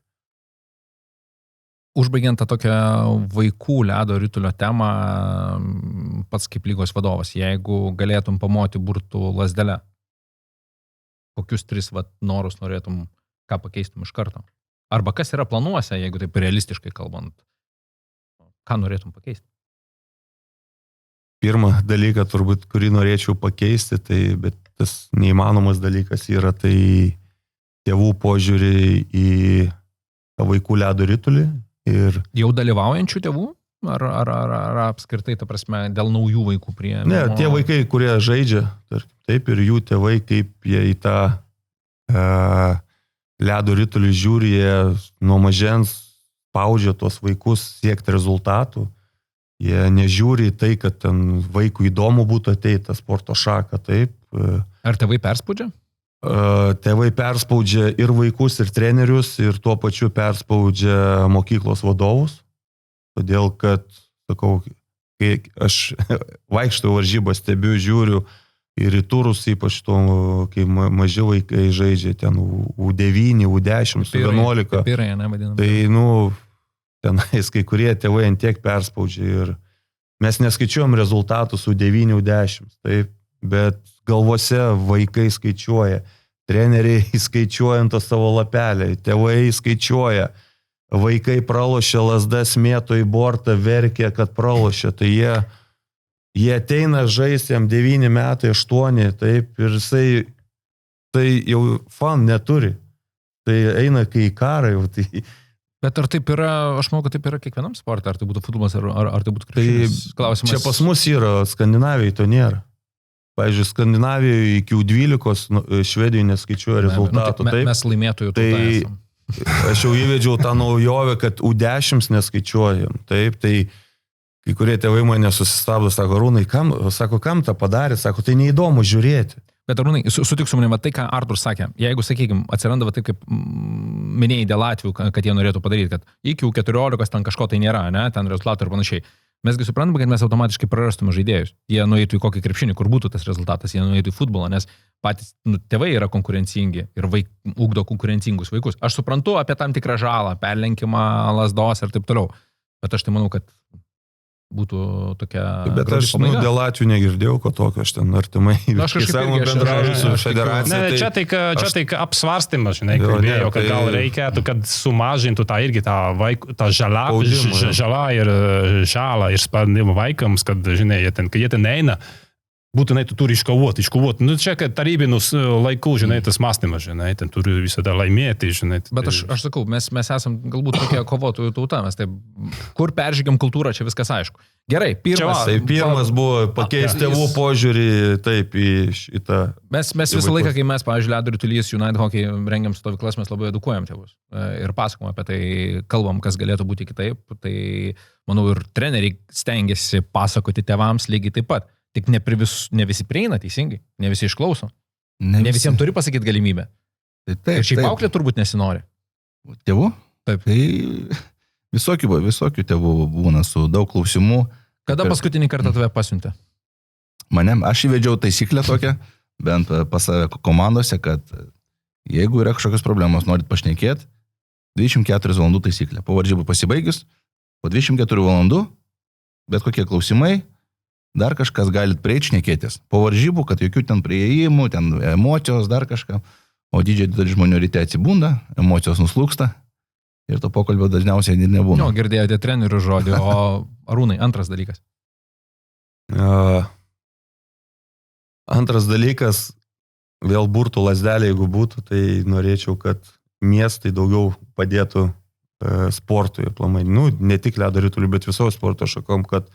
S1: Užbaigiant tą tokią vaikų ledo ritulio temą, pats kaip lygos vadovas, jeigu galėtum pamoti burtų lasdelę, kokius 3 norus norėtum, ką pakeistum iš karto? Arba kas yra planuose, jeigu taip realistiškai kalbant, ką norėtum pakeisti?
S4: Pirmą dalyką, turbūt, kurį norėčiau pakeisti, bet tas neįmanomas dalykas yra tai tėvų požiūrį į vaikų ledo ritulį. Ir
S1: jau dalyvaujančių tėvų? Ar apskritai, ta prasme, dėl naujų vaikų priėmimo?
S4: Ne, tie vaikai, kurie žaidžia, taip, ir jų tėvai, kaip jie į tą ledo ritulį žiūri, jie nuo mažens spaudžia tuos vaikus siekti rezultatų. Jie nežiūri į tai, kad ten vaikų įdomu būtų ateiti tą sporto šaką, taip.
S1: Ar tėvai perspaudžia?
S4: Tėvai perspaudžia ir vaikus, ir trenerius, ir tuo pačiu perspaudžia mokyklos vadovus. Todėl, kad, sakau, kai aš vaikštau varžybas, stebiu, žiūriu ir į turus, ypač to, kai maži vaikai žaidžia ten U9, U10, U11.
S1: Pipirai, nevadinam.
S4: Tai, tenais kai kurie tėvai ant tiek perspaudžia ir mes neskaičiuojam rezultatus U9, U10, taip, bet galvose vaikai skaičiuoja, treneriai skaičiuoja ant savo lapelį, tėvai skaičiuoja, vaikai pralošia lasdas, mėto į bortą, verkia, kad pralošia, tai jie ateina žaisti, jam 9 metai, 8, taip, ir jisai tai jau fan neturi, tai eina kai į karą jau, tai...
S1: Bet ar taip yra, aš manau, kad taip yra kiekvienam sportui, ar tai būtų futbolas, ar tai būtų krepšinis? Klausimas.
S4: Čia pas mus yra, Skandinavijoje to nėra. Pavyzdžiui, Skandinavijoje iki U12 Švedijoje neskaičiuoja rezultatų.
S1: Mes laimėtojų tauta esam.
S4: Aš jau įvedžiau tą naujovę, kad U10 neskaičiuojam. Taip, tai kai kurie tėvai mane susistabdo, sako, Rūnai, kam tą padarė? Sako, tai neįdomu žiūrėti.
S1: Bet Arūnai, sutik su manim, tai, ką Artur sakė, jeigu, sakykime, atsiranda taip, kaip minėjai dėl Latvijų, kad jie norėtų padaryti, kad iki U14 ten kažko tai nėra, ne, ten rezultatų ir panašiai. Mesgi suprantame, kad mes automatiškai prarastume žaidėjus. Jie nueitų į kokį krepšinį, kur būtų tas rezultatas, jie nueitų į futbolą, nes patys tėvai yra konkurencingi ir ugdo konkurencingus vaikus. Aš suprantu apie tam tikrą žalą, perlenkimą lasdos ir taip toliau, bet aš tai manau, kad būtų tokia...
S4: Bet aš dėl Latvijų negirdėjau, ko tokio aš ten artimai bendrauju su federacija.
S2: Ne, čia tai apsvarstymas, žinai, kalbėjau, kad gal reikėtų, kad sumažintų tą irgi tą žalą ir spandimą vaikams, kad, žinai, kai jie ten eina, būtinai tu turi iškovoti. Čia, kad tarybinus laikų, žinai, tas mąstymas, žinai, ten turi visada laimėti, žinai.
S1: Bet aš sakau, mes esam galbūt tokie kovotojų tauta, mes taip, kur peržygiam kultūrą, čia viskas aišku. Gerai,
S4: pirmas buvo pakeisti tėvų požiūrį, taip, į šitą.
S1: Mes visą laiką, kai mes, pavyzdžiui, ledo ritulys, United Hockey rengiam stovyklas, mes labai edukuojam tėvus ir pasakom apie tai, kalbam, kas galėtų būti kitaip, tai, manau, ir treneriai stengiasi pasakoti tėvams lygiai taip pat. Tik ne visi prieina teisingai, ne visi išklauso. Ne visiems turi pasakyti galimybę.
S3: Taip,
S1: Ir šiaip auklė turbūt nesinori.
S3: Tėvų?
S1: Taip.
S3: Tai visokių tėvų būna su daug klausimų.
S1: Kada paskutinį kartą tave pasiuntė?
S3: Aš įvedžiau taisyklę tokią, bent pas save komandose, kad jeigu yra kažkokios problemos, norit pašnekėti, 24 valandų taisyklė. Po varžybų pasibaigus, po 24 valandų, bet kokie klausimai, dar kažkas galit prieiti šnekėtis. Po varžybų, kad jokių ten prieėjimų, ten emocijos, dar kažką. O didžiai dalis žmonių ryte atsibunda, emocijos nuslūksta ir to pokalbio dažniausiai nebūna.
S1: No, girdėjote trenerių žodį, o Arūnai, antras dalykas.
S4: Antras dalykas, vėl burtų lasdelė, jeigu būtų, tai norėčiau, kad miestai daugiau padėtų sportui aplamai. Ne tik ledo ritulį, bet viso sporto šakom, kad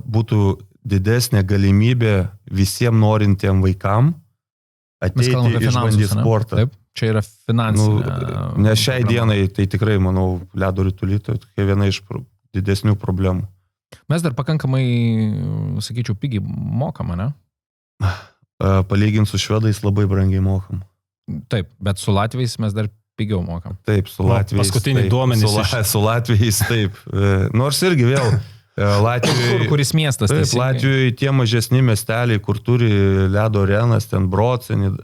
S4: būtų didesnė galimybė visiems norintiem vaikam ateiti išbandyti sportą.
S1: Taip, čia yra finansinė.
S4: Nes šiai dienai tai tikrai, manau, ledo ritulį tokia viena iš didesnių problemų.
S1: Mes dar pakankamai, sakyčiau, pigiai mokama, ne?
S4: Palyginti su švedais labai brangiai mokam.
S1: Taip, bet su latviais mes dar pigiau mokam.
S4: Taip, su latviais.
S2: Paskutiniai duomenys.
S4: Su latviais, taip. Nors irgi vėl Latvijoje.
S1: Kuris miestas?
S4: Taip, Latvijoje tie mažesni miesteliai, kur turi ledo arenas, ten Brocenį,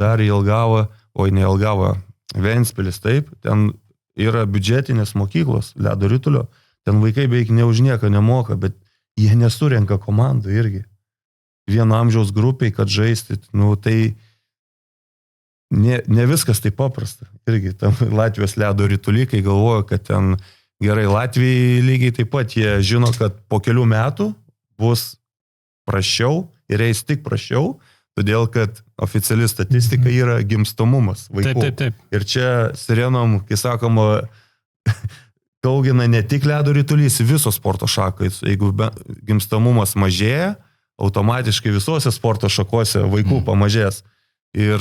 S4: dar Jelgava, ne Jelgava, Ventspilis, taip, ten yra biudžetinės mokyklos ledo ritulio, ten vaikai beveik ne už nieką nemoka, bet jie nesurenka komandų irgi. Vieno amžiaus grupiai, kad žaisti, tai ne viskas taip paprasta. Irgi tam Latvijos ledo ritulikai galvoja, kad ten gerai, Latvijai lygiai taip pat jie žino, kad po kelių metų bus prašiau ir eis tik prašiau, todėl kad oficiali statistika yra gimstamumas vaikų.
S2: Taip.
S4: Ir čia sirenom, kai sakoma, daugina ne tik ledo ritulys, visos sporto šakais. Jeigu gimstamumas mažėja, automatiškai visose sporto šakose vaikų pamažės. Ir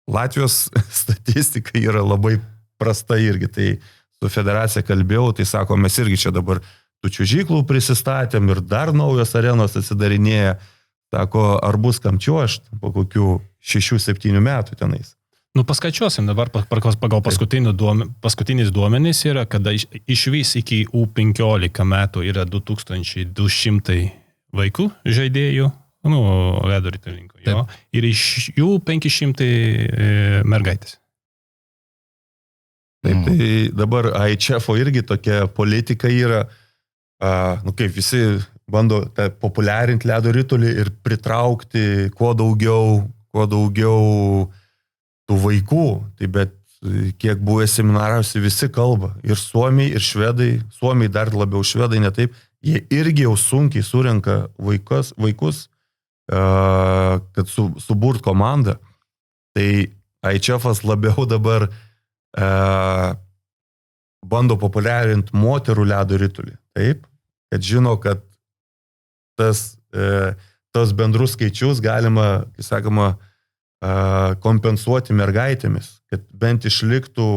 S4: Latvijos statistika yra labai prasta irgi. Tai su federacija kalbėjau, tai sako, mes irgi čia dabar tų čiuožyklų prisistatėm ir dar naujos arenos atsidarinėja. Sako, ar bus kam čiuožt po kokių 6-7 metų tenais.
S2: Paskaičiuosim dabar pagal paskutinis duomenys yra, kada iš vis iki U15 metų yra 2200 vaikų žaidėjų, ledo ritulininkų, ir iš jų 500 mergaitės.
S4: Taip, tai dabar IHF irgi tokia politika yra, kaip visi bando populiarinti ledo ritulį ir pritraukti kuo daugiau tų vaikų, tai bet kiek buvo seminaruose visi kalba, ir suomiai, ir švedai, suomiai dar labiau, švedai ne taip, jie irgi jau sunkiai surenka vaikus, kad suburt komandą. Tai IHF-as labiau dabar bando populiarinti moterų ledo ritulį. Taip, kad žino, kad tos bendrus skaičius galima, kai sakoma, kompensuoti mergaitėmis, kad bent išliktų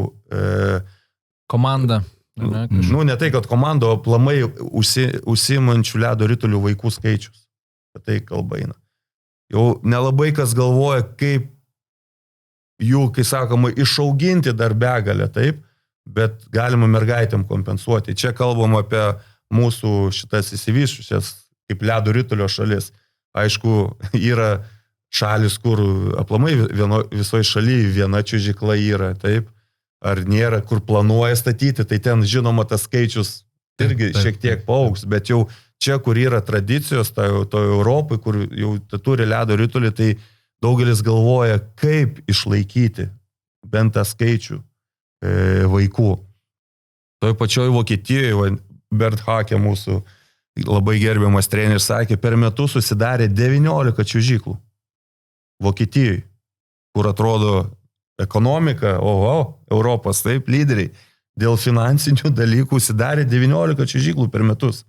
S1: komanda.
S4: Ne tai, kad komando aplamai užsiimančių ledo ritulių vaikų skaičius. Tai kalba eina. Jau nelabai kas galvoja, kaip jų, kai sakoma, išauginti dar begalę, taip, bet galima mergaitėm kompensuoti. Čia kalbam apie mūsų šitas įsivyšusias kaip ledo ritulio šalis. Aišku, yra šalis, kur aplamai visoje šalyje viena čiuožykla yra, taip, ar nėra, kur planuoja statyti, tai ten žinoma tas skaičius irgi šiek tiek paaugs, bet jau čia, kur yra tradicijos, to Europai, kur jau turi ledo ritulį, tai daugelis galvoja, kaip išlaikyti bent tą skaičių vaikų. Toj pačioj Vokietijoje, Bert Hake, mūsų labai gerbiamas treneris, sakė, per metus susidarė 19 čiuožyklų Vokietijoje, kur atrodo ekonomika, Europos, taip, lyderiai, dėl finansinių dalykų susidarė 19 čiuožyklų per metus.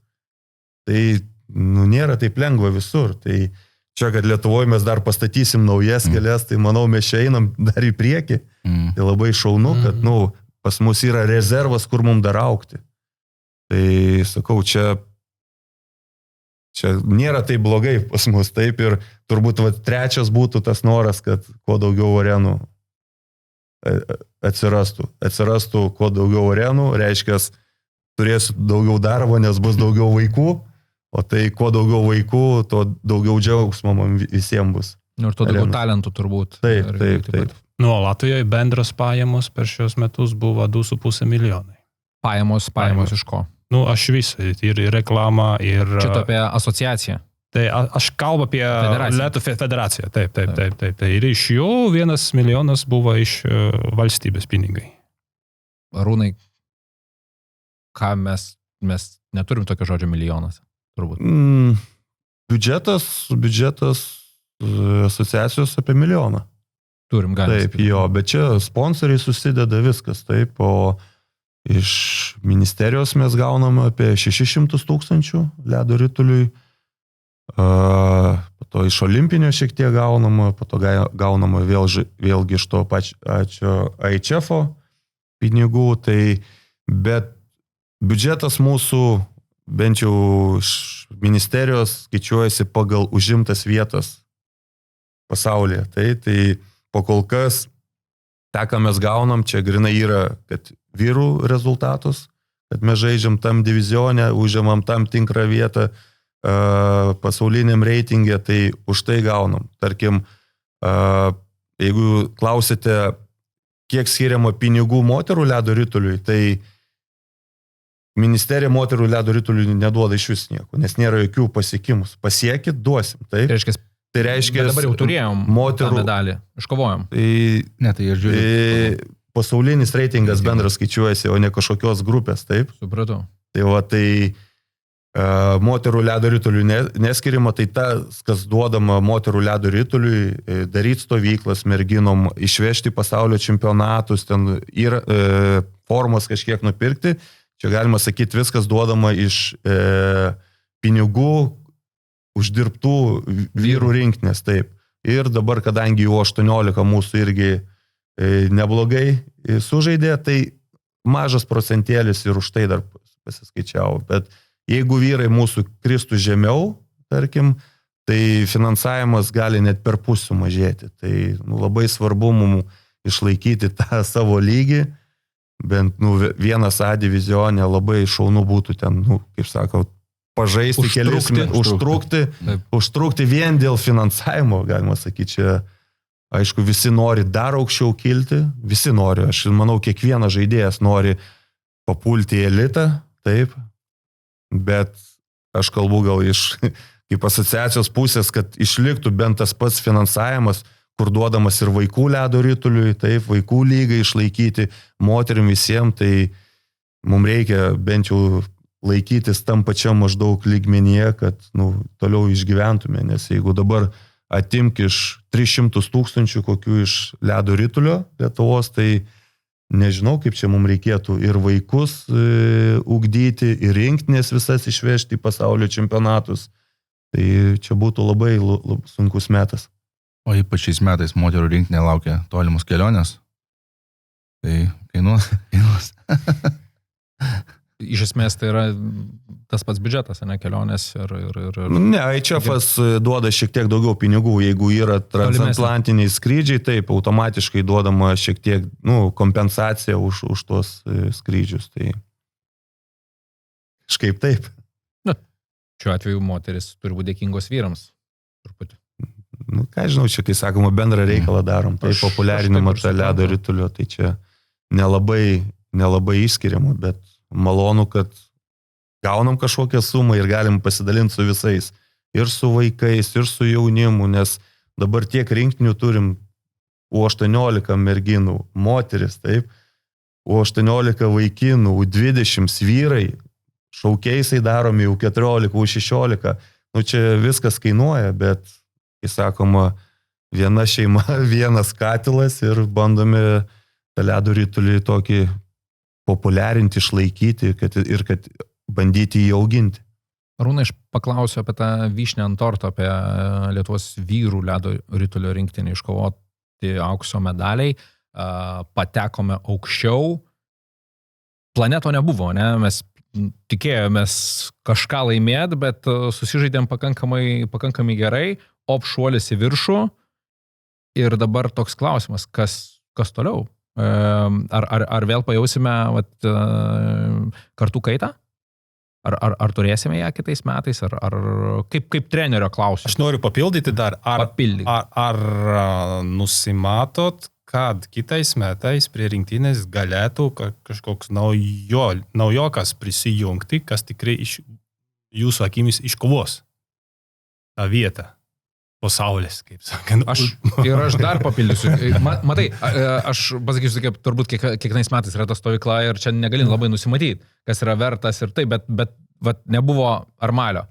S4: Tai nėra taip lengva visur. Tai čia, kad Lietuvoje mes dar pastatysim naujas kelias, tai manau, mes čia einam dar į priekį. Tai labai šaunu, kad pas mus yra rezervas, kur mums dar aukti. Tai sakau, čia čia nėra taip blogai pas mus, taip, ir turbūt trečias būtų tas noras, kad kuo daugiau arenų atsirastų kuo daugiau arenų, reiškia, turėsiu daugiau darbo, nes bus daugiau vaikų, o tai kuo daugiau vaikų, to daugiau džiaugsmo mums visiems bus.
S1: Ir to daugiau talentų turbūt.
S4: Taip.
S2: Latvijoje bendras pajamos per šios metus buvo 2,5 milijonai.
S1: Pajamos iš ko?
S2: Aš visą, ir reklamą, ir...
S1: Čia apie asociaciją.
S2: Tai aš kalbu apie Lietuvos federaciją. Taip. Ir iš jų 1 milijonas buvo iš valstybės pinigai.
S1: Arūnai, ką mes neturim tokio žodžio milijonas, turbūt.
S4: Biudžetas asociacijos apie milijoną.
S1: Turim, galim.
S4: Taip, jo, bet čia sponsoriai susideda viskas, taip, o iš ministerijos mes gauname apie 600 000 ledo rituliui, po to iš olimpinio šiek tiek gaunama, po to gaunama vėlgi iš to pačio IHF-o pinigų, tai bet biudžetas mūsų, bent jau iš ministerijos, skaičiuojasi pagal užimtas vietas pasaulyje. Tai po kol kas, tą, ką mes gaunam, čia grinai yra, kad vyrų rezultatus, kad mes žaidžiam tam divizione, užimam tam tinkrą vietą pasauliniam reitingė, tai už tai gaunam. Tarkim, jeigu klausite, kiek skiriama pinigų moterų ledo rituliui, tai ministerija moterų ledo rituliui neduoda iš vis nieko, nes nėra jokių pasiekimus. Pasiekit, duosim. Taip. Tai reiškia,
S1: dabar jau turėjom moterų medalį, iškovojom.
S3: Tai aš žiūriu.
S4: Pasaulinis reitingas bendras skaičiuojasi, o ne kažkokios grupės, taip?
S1: Supratau.
S4: Tai moterų ledo rituliui neskiriama, tai tas, kas duodama moterų ledo rituliui, daryti stovyklas merginom, išvežti pasaulio čempionatus, ten yra formos kažkiek nupirkti, čia galima sakyti, viskas duodama iš pinigų, uždirbtų vyrų rinktinės, taip. Ir dabar, kadangi jau 18 mūsų irgi neblogai sužaidė, tai mažas procentėlis ir už tai dar pasiskaičiavo. Bet jeigu vyrai mūsų kristų žemiau, tarkim, tai finansavimas gali net per pusę mažėti. Tai labai svarbu mums išlaikyti tą savo lygį, bent vienas A divizionė labai šaunu būtų ten, kaip sakau, pažaisti kelis, užtrukti vien dėl finansavimo, galima sakyti, čia, aišku, visi nori dar aukščiau kilti, visi nori, aš manau, kiekvienas žaidėjas nori papulti į elitą, taip, bet aš kalbu gal iš kaip asociacijos pusės, kad išliktų bent tas pats finansavimas, kur duodamas ir vaikų ledo rituliui, taip, vaikų lygai išlaikyti, moterim visiems, tai mums reikia bent jau laikytis tam pačiam maždaug lygmenyje, kad toliau išgyventume, nes jeigu dabar atimk iš 300 000 kokių iš ledo ritulio Lietuvos, tai nežinau, kaip čia mums reikėtų ir vaikus ugdyti, ir rinktinės visas išvežti į pasaulio čempionatus. Tai čia būtų labai sunkus metas.
S3: O ypač šiais metais moterų rinktinė laukia tolimus kelionės. Tai kainuos.
S1: Iš esmės tai yra tas pats biudžetas, ne kelionės ir...
S4: Ne, IHF-as duoda šiek tiek daugiau pinigų, jeigu yra transatlantiniai skrydžiai, taip, automatiškai duodama šiek tiek kompensacija už tuos skrydžius. Tai kažkaip taip.
S1: Šiuo atveju moteris turi būti dėkingos vyrams. Truputį.
S4: Ką žinau, čia kai sakoma, bendrą reikalą darom, tai populiarinimą tą ledo ritulio, tai čia nelabai išskiriama, bet malonu, kad gaunam kažkokią sumą ir galim pasidalinti su visais. Ir su vaikais, ir su jaunimu, nes dabar tiek rinktinių turim U18 merginų, moteris, taip, U18 vaikinų, U20 vyrai, šaukeisai daromi U14, U16. Čia viskas kainuoja, bet, kai sakoma, viena šeima, vienas katilas ir bandome tą ledo ritulį tokį populiarinti, išlaikyti ir kad bandyti jį auginti.
S1: Arūnai, aš paklausiu apie tą vyšnę ant torto, apie Lietuvos vyrų ledo ritulio rinktinį iškovoti aukso medaliai. Patekome aukščiau. Planeto nebuvo, ne? Mes tikėjomės kažką laimėti, bet susižaidėm pakankamai gerai, šuolis į viršų ir dabar toks klausimas, kas toliau? Ar vėl pajausime kartų kaitą? Ar turėsime ją kitais metais, ar kaip trenerio klausiu?
S2: Aš noriu papildyti dar, ar nusimatot, kad kitais metais prie rinktinės galėtų kažkoks naujokas prisijungti, kas tikrai iš jūsų akimis iškovos tą vietą po saulės, kaip sakant.
S1: Aš dar papildysiu. Matai, aš pasakysiu, kaip turbūt kiekvienais metais yra ta stovykla ir čia negalin labai nusimatyti, kas yra vertas ir tai, bet nebuvo Armalio.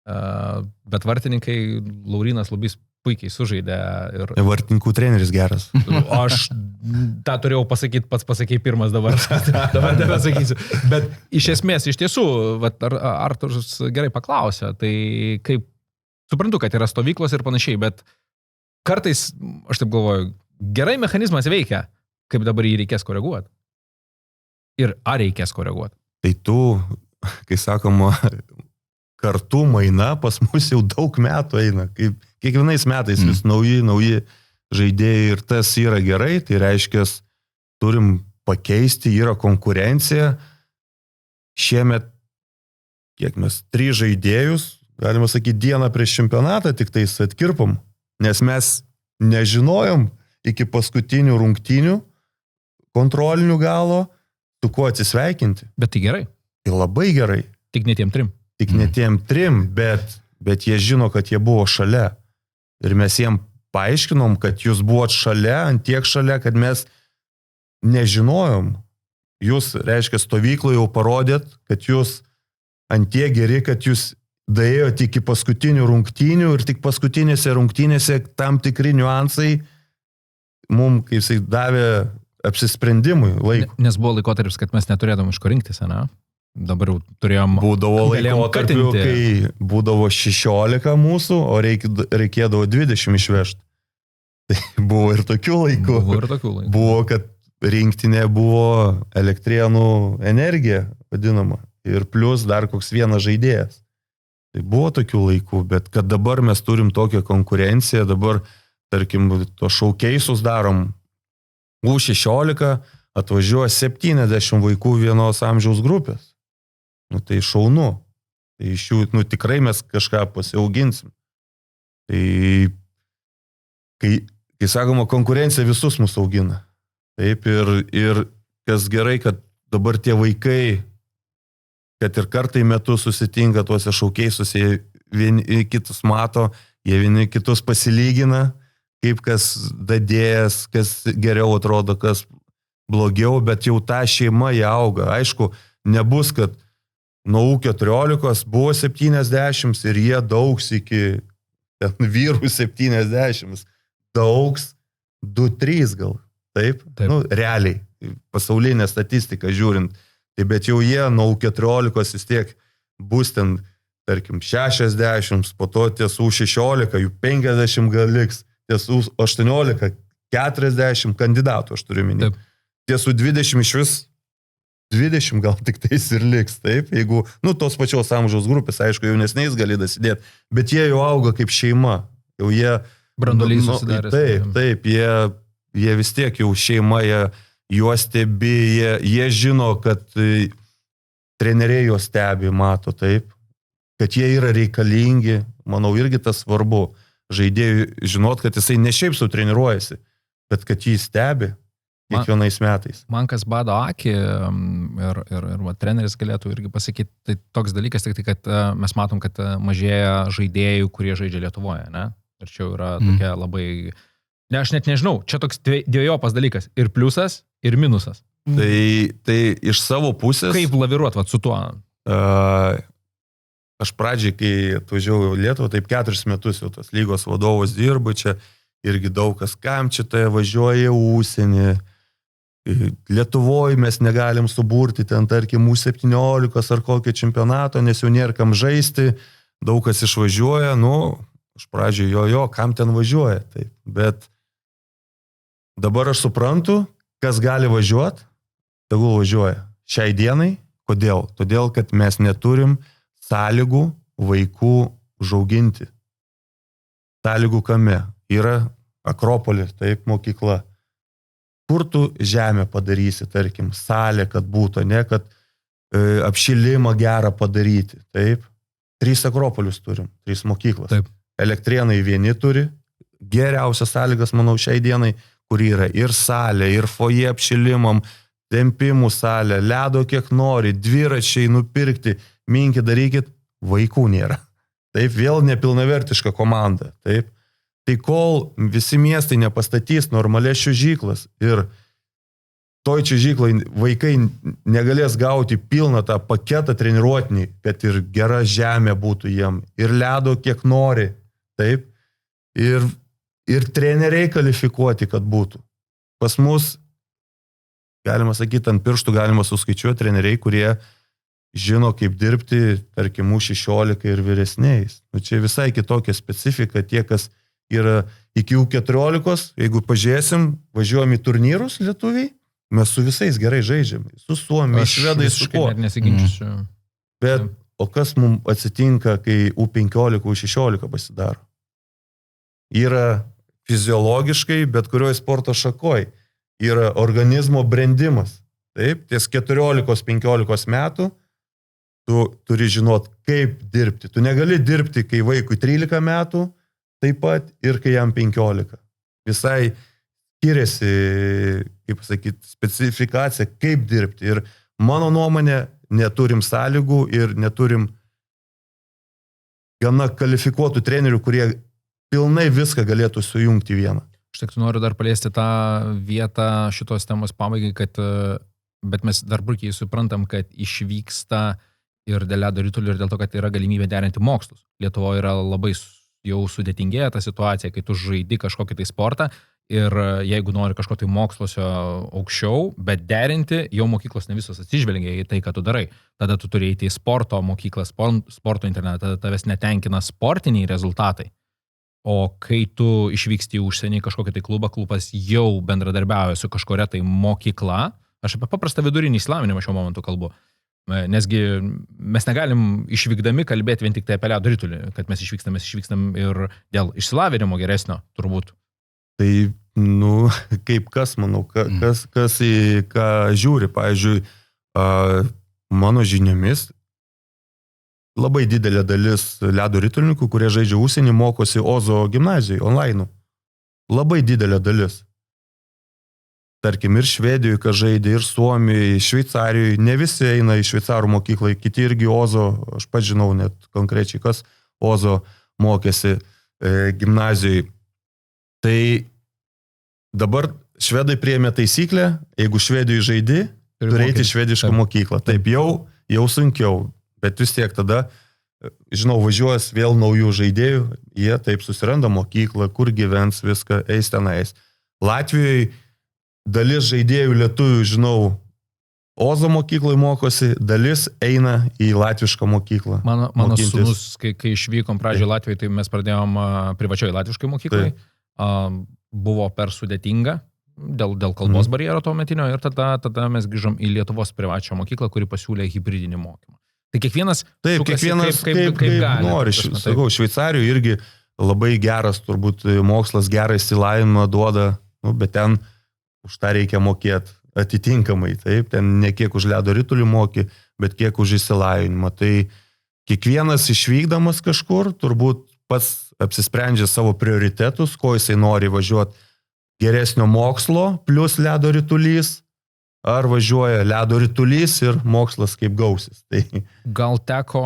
S1: Bet vartininkai Laurinas Lubys puikiai sužaidė.
S4: Vartininkų treneris geras.
S1: Aš tą turėjau pasakyti, pats pasakėjai pirmas dabar nebesakysiu. Bet iš esmės, iš tiesų, Arturas gerai paklausė, tai kaip suprantu, kad yra stovyklos ir panašiai, bet kartais, aš taip galvoju, gerai mechanizmas veikia, kaip dabar jį reikės koreguoti. Ir ar reikės koreguoti?
S4: Tai tu, kai sakoma, kartų maina pas mus jau daug metų eina. Kaip kiekvienais metais vis nauji žaidėjai ir tas yra gerai, tai reiškia, turim pakeisti, yra konkurencija. Šiemet, kiek mes 3 žaidėjus, galima sakyti, dieną prieš čempionatą tik tais atkirpom, nes mes nežinojom iki paskutinių rungtynių kontrolinių galo, su kuo atsisveikinti.
S1: Bet tai gerai.
S4: Tai labai gerai.
S1: Tik ne tiem 3.
S4: Tik ne tiem 3, bet jie žino, kad jie buvo šalia. Ir mes jiem paaiškinom, kad jūs buvot šalia, antiek šalia, kad mes nežinojom. Jūs, reiškia, stovykloje jau parodėt, kad jūs antiek geri, kad jūs daėjote iki paskutinių rungtynių ir tik paskutinėse rungtynėse tam tikri niuansai mums, kaip jisai, davė apsisprendimui laiko.
S1: Nes buvo laikotarpis, kad mes neturėdom iš ko rinktis, ne? Dabar jau turėjom...
S4: Būdavo laikotarpių, kai būdavo 16 mūsų, o reikėdavo 20 išvežti. Tai buvo ir tokių laikų. Buvo, kad rinktinė buvo Elektrėnų energija, vadinama. Ir plus dar koks vienas žaidėjas. Tai buvo tokių laikų, bet kad dabar mes turim tokią konkurenciją, dabar, tarkim, to šaukeisus darom. U16 atvažiuoja 70 vaikų vienos amžiaus grupės. Nu tai šaunu. Tai iš jų, tikrai mes kažką pasiauginsim. Tai, kai sakoma, konkurencija visus mus augina. Taip, ir kas gerai, kad dabar tie vaikai, kad ir kartai metu susitinka tuose šaukeisuose, jie vieni kitus mato, jie vieni kitus pasilygina, kaip kas dadėjęs, kas geriau atrodo, kas blogiau, bet jau ta šeima jie auga. Aišku, nebus, kad nuo U14 buvo 70 ir jie daugs iki vyrų 70. Daugs 2-3 gal. Taip? Nu, realiai, pasaulinė statistika žiūrint. Tai bet jau jie nuo U14 vis tiek bus ten, tarkim, 60, po to ties U16, jų 50 gal liks, ties U18, 40 kandidatų, aš turiu minėti. Ties U20 iš vis 20 gal tik tais ir liks, taip, jeigu, tos pačios amžiaus grupės, aišku, jaunesniais gali dasidėti, bet jie jau auga kaip šeima, jau jie...
S1: Branduolys susidaręs.
S4: Taip, jie vis tiek jau šeima, juos stebi, jie žino, kad treneriai juos stebi, mato, taip, kad jie yra reikalingi, manau, irgi tas svarbu, žaidėjui žinot, kad jisai ne šiaip su treniruojasi, bet kad jį stebi kiekvienais metais.
S1: Man kas bado akį ir treneris galėtų irgi pasakyti, tai toks dalykas, tik tai, kad mes matom, kad mažėja žaidėjų, kurie žaidžia Lietuvoje, ne? Ir čia yra tokia labai... Ne, aš net nežinau, čia toks dviejopas dalykas. Ir pliusas, ir minusas.
S4: Tai iš savo pusės...
S1: Kaip laviruot su tuo?
S4: Aš pradžiai, kai atvažiavau Lietuvą, taip 4 metus jau tos lygos vadovas dirba, čia irgi daug kas kam čia tai važiuoja užsienį. Lietuvoje mes negalim suburti ten, tarkim, U17 ar kokio čempionato, nes jau nėra kam žaisti, daug kas išvažiuoja, aš pradžiai kam ten važiuoja. Taip. Bet dabar aš suprantu, kas gali važiuoti, tegul važiuoja. Šiai dienai, Kodėl? Todėl, kad mes neturim sąlygų vaikų užauginti. Sąlygų kame? Yra Akropolis, taip, mokykla. Kur tu žemę padarysi, tarkim, salę, kad būtų, ne, kad apšilimą gerą padaryti, taip. 3 Akropolius turim, 3 mokyklas.
S1: Taip.
S4: Elektrėnai vieni turi, geriausias sąlygas, manau, šiai dienai, kur yra ir salė, ir foje apšilimam, tempimų salė, ledo kiek nori, dviračiai nupirkti, minki darykit, vaikų nėra. Taip, vėl nepilnavertiška komanda, taip. Tai kol visi miestai nepastatys normalias čiuožyklas ir toj čiuožyklai vaikai negalės gauti pilną tą paketą treniruotinį, kad ir gera žemė būtų jiem, ir ledo kiek nori, taip, ir treneriai kvalifikuoti, kad būtų. Pas mus, galima sakyti, ant pirštų galima suskaičiuoti treneriai, kurie žino, kaip dirbti, tarkim, U16 ir vyresniais. Nu, čia visai kitokia specifika, tie, kas yra iki U14, jeigu pažiūrėsim, važiuojam į turnyrus lietuviai, mes su visais gerai žaidžiam. Su Suomiais, švedais, su kuo.
S1: Nesiginčiusiu.
S4: Bet, o kas mums atsitinka, kai U15, U16 pasidaro? Yra fiziologiškai, bet kurioje sporto šakoj, yra organizmo brendimas. Taip, ties 14-15 metų tu turi žinot, kaip dirbti. Tu negali dirbti, kai vaikui 13 metų, taip pat ir kai jam 15. Visai skiriasi, kaip pasakyti, specifikacija, kaip dirbti. Ir mano nuomonė, neturim sąlygų ir neturim gana kvalifikuotų trenerių, kurie pilnai viską galėtų sujungti vieną.
S1: Aš tik noriu dar paliesti tą vietą šitos temos pabaigai, bet mes dar puikiai suprantam, kad išvyksta ir dėl ledo ritulio, ir dėl to, kad yra galimybė derinti mokslus. Lietuvoje yra labai jau sudėtingėja ta situacija, kai tu žaidi kažkokį tai sportą ir jeigu nori kažko tai moksluose aukščiau, bet derinti, jau mokyklos ne visos atsižvelgia į tai, ką tu darai. Tada tu turi eiti į sporto mokyklą, sporto internetą, tada tavęs netenkina sportiniai rezultatai. O kai tu išvyksti į užsienį kažkokį tai klubą, klubas jau bendradarbiauja su kažkuria tai mokykla, aš apie paprastą vidurinį išsilavinimą šiuo momentu kalbu. Nesgi mes negalim išvykdami kalbėti vien tik tai apie ledo ritulį, kad mes išvykstam ir dėl išsilavinimo geresnio, turbūt.
S4: Tai, kaip kas, manau, kas į ką žiūri. Pavyzdžiui, mano žiniomis, labai didelė dalis ledo ritulininkų, kurie žaidžia užsienį, mokosi Ozo gimnazijoje, online. Labai didelė dalis. Tarkim, ir Švedijoje, kas žaidė, ir Suomijoje, Šveicarijoje, ne visi eina į šveicarų mokyklą, kiti irgi Ozo, aš pats žinau net konkrečiai, kas Ozo mokėsi gimnazijoje. Tai dabar švedai priėmė taisyklę, jeigu Švedijoje žaidi, turi eiti švedišką mokyklą. Taip, jau sunkiau, bet vis tiek tada, žinau, važiuos vėl naujų žaidėjų, jie taip susiranda mokyklą, kur gyvens viską, eis tenais. Latvijoje dalis žaidėjų lietuvių, žinau, Ozo mokykloje mokosi, dalis eina į latvišką mokyklą.
S1: Mano sūnus, kai išvykom pradžioje Latvijoje, tai mes pradėjom privačioje latviškai mokyklai. Buvo per sudėtinga dėl kalbos barjero to metinio ir tada mes grįžom į Lietuvos privačią mokyklą, kuri pasiūlė hibridinį mokymą. Tai kiekvienas
S4: kaip gali. Nori. Sakau, Šveicarijoje irgi labai geras, turbūt mokslas, gerą išsilavinimą duoda, bet ten už tą reikia mokėti atitinkamai. Taip, ten ne kiek už ledo ritulį moki, bet kiek už išsilavinimą. Tai kiekvienas išvykdamas kažkur, turbūt pats apsisprendžia savo prioritetus, ko jisai nori važiuoti geresnio mokslo, plus ledo ritulys, ar važiuoja ledo ritulys ir mokslas kaip gausis. Tai...
S1: Gal teko,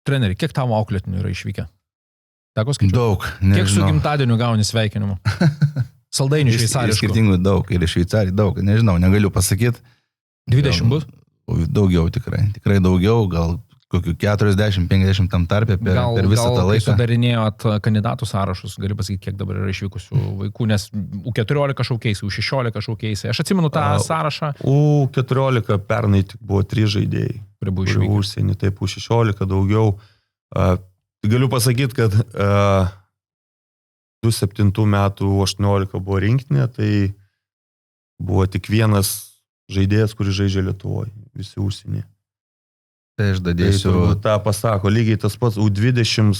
S1: treneri, kiek tavo auklėtinių yra išvykę? Teko skaičiuoti?
S3: Daug, nežinau.
S1: Kiek su gimtadieniu gauni sveikinimų? Saldainių šveicariškų?
S3: Skirtingų daug, ir Šveicarijai daug, nežinau, negaliu pasakyti.
S1: 20 bus?
S3: Daugiau tikrai daugiau, gal kokių 40-50 tam tarpė per visą tą laiką.
S1: Kai sudarinėjot kandidatų sąrašus, galiu pasakyti, kiek dabar yra išvykusių vaikų, nes U14 šaukeisi, U16 šaukeisi. Aš atsimenu tą sąrašą.
S4: U14 pernai tik buvo 3 žaidėjai.
S1: Kurie buvo
S4: užsienį, taip U16 daugiau. Galiu pasakyti, kad 2007 metų 18 buvo rinktinė, tai buvo tik vienas žaidėjas, kuris žaidžia Lietuvoje, visi užsienį.
S3: Tai aš dadėsiu.
S4: Tai tą pasako, lygiai tas pats U20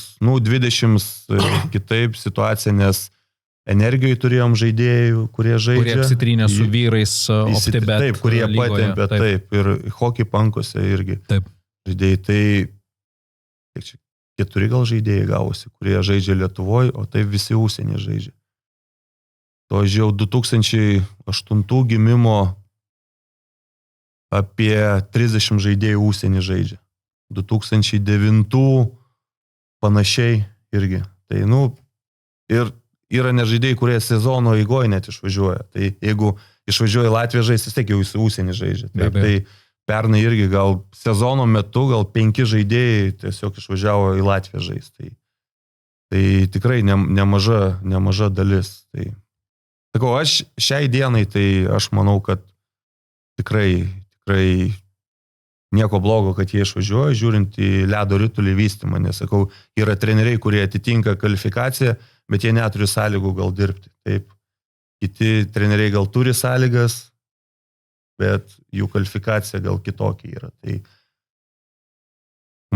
S4: kitaip situacija, nes energijoje turėjom žaidėjų, kurie žaidžia.
S1: Kurie apsitrynė su vyrais OptiBet.
S4: Taip, kurie patempė, taip. Ir hockey pankose irgi.
S1: Taip.
S4: Žaidėjai, tai 4 gal žaidėjai gavosi, kurie žaidžia Lietuvoje, o taip visi užsienį žaidžia. To aš jau 2008 gimimo apie 30 žaidėjų užsienį žaidžia. 2009 panašiai irgi. Tai, ir yra nežaidėjai, kurie sezono eigoje net išvažiuoja. Tai jeigu išvažiuoja Latvija žaisti, vis tiek jau užsienį žaidžia. Tai pernai irgi gal sezono metu, gal 5 žaidėjai tiesiog išvažiavo į Latviją žaisti. Tai tikrai nemaža dalis. Tai, sakau, aš šiai dienai, tai aš manau, kad tikrai nieko blogo, kad jie išvažiuoja, žiūrint į ledo ritulį vystymą, nes, sakau, yra treneriai, kurie atitinka kvalifikaciją, bet jie neturi sąlygų gal dirbti. Taip, kiti treneriai gal turi sąlygas, bet jų kvalifikacija gal kitokia yra. Tai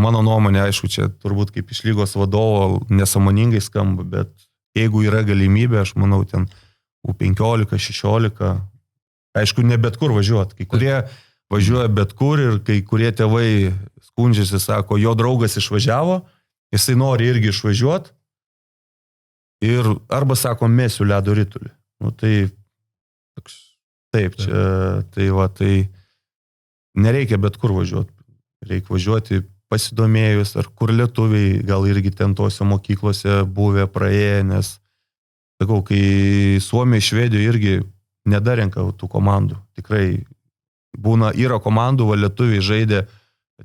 S4: mano nuomonė, aišku, čia turbūt kaip iš lygos vadovo nesąmoningai skamba, bet jeigu yra galimybė, aš manau, ten U15, 16, aišku, ne bet kur važiuoti. Kai kurie važiuoja bet kur ir kai kurie tėvai skundžiasi, sako, jo draugas išvažiavo, jisai nori irgi išvažiuoti ir arba sako, mesiu ledo ritulį. Taip, čia, tai nereikia bet kur važiuoti. Reikia važiuoti pasidomėjus, ar kur lietuviai, gal irgi ten tose mokyklose buvę, praėję, nes, sakau, kai Suomija, Švedija irgi nedarenka tų komandų. Tikrai yra komandų, lietuviai žaidė,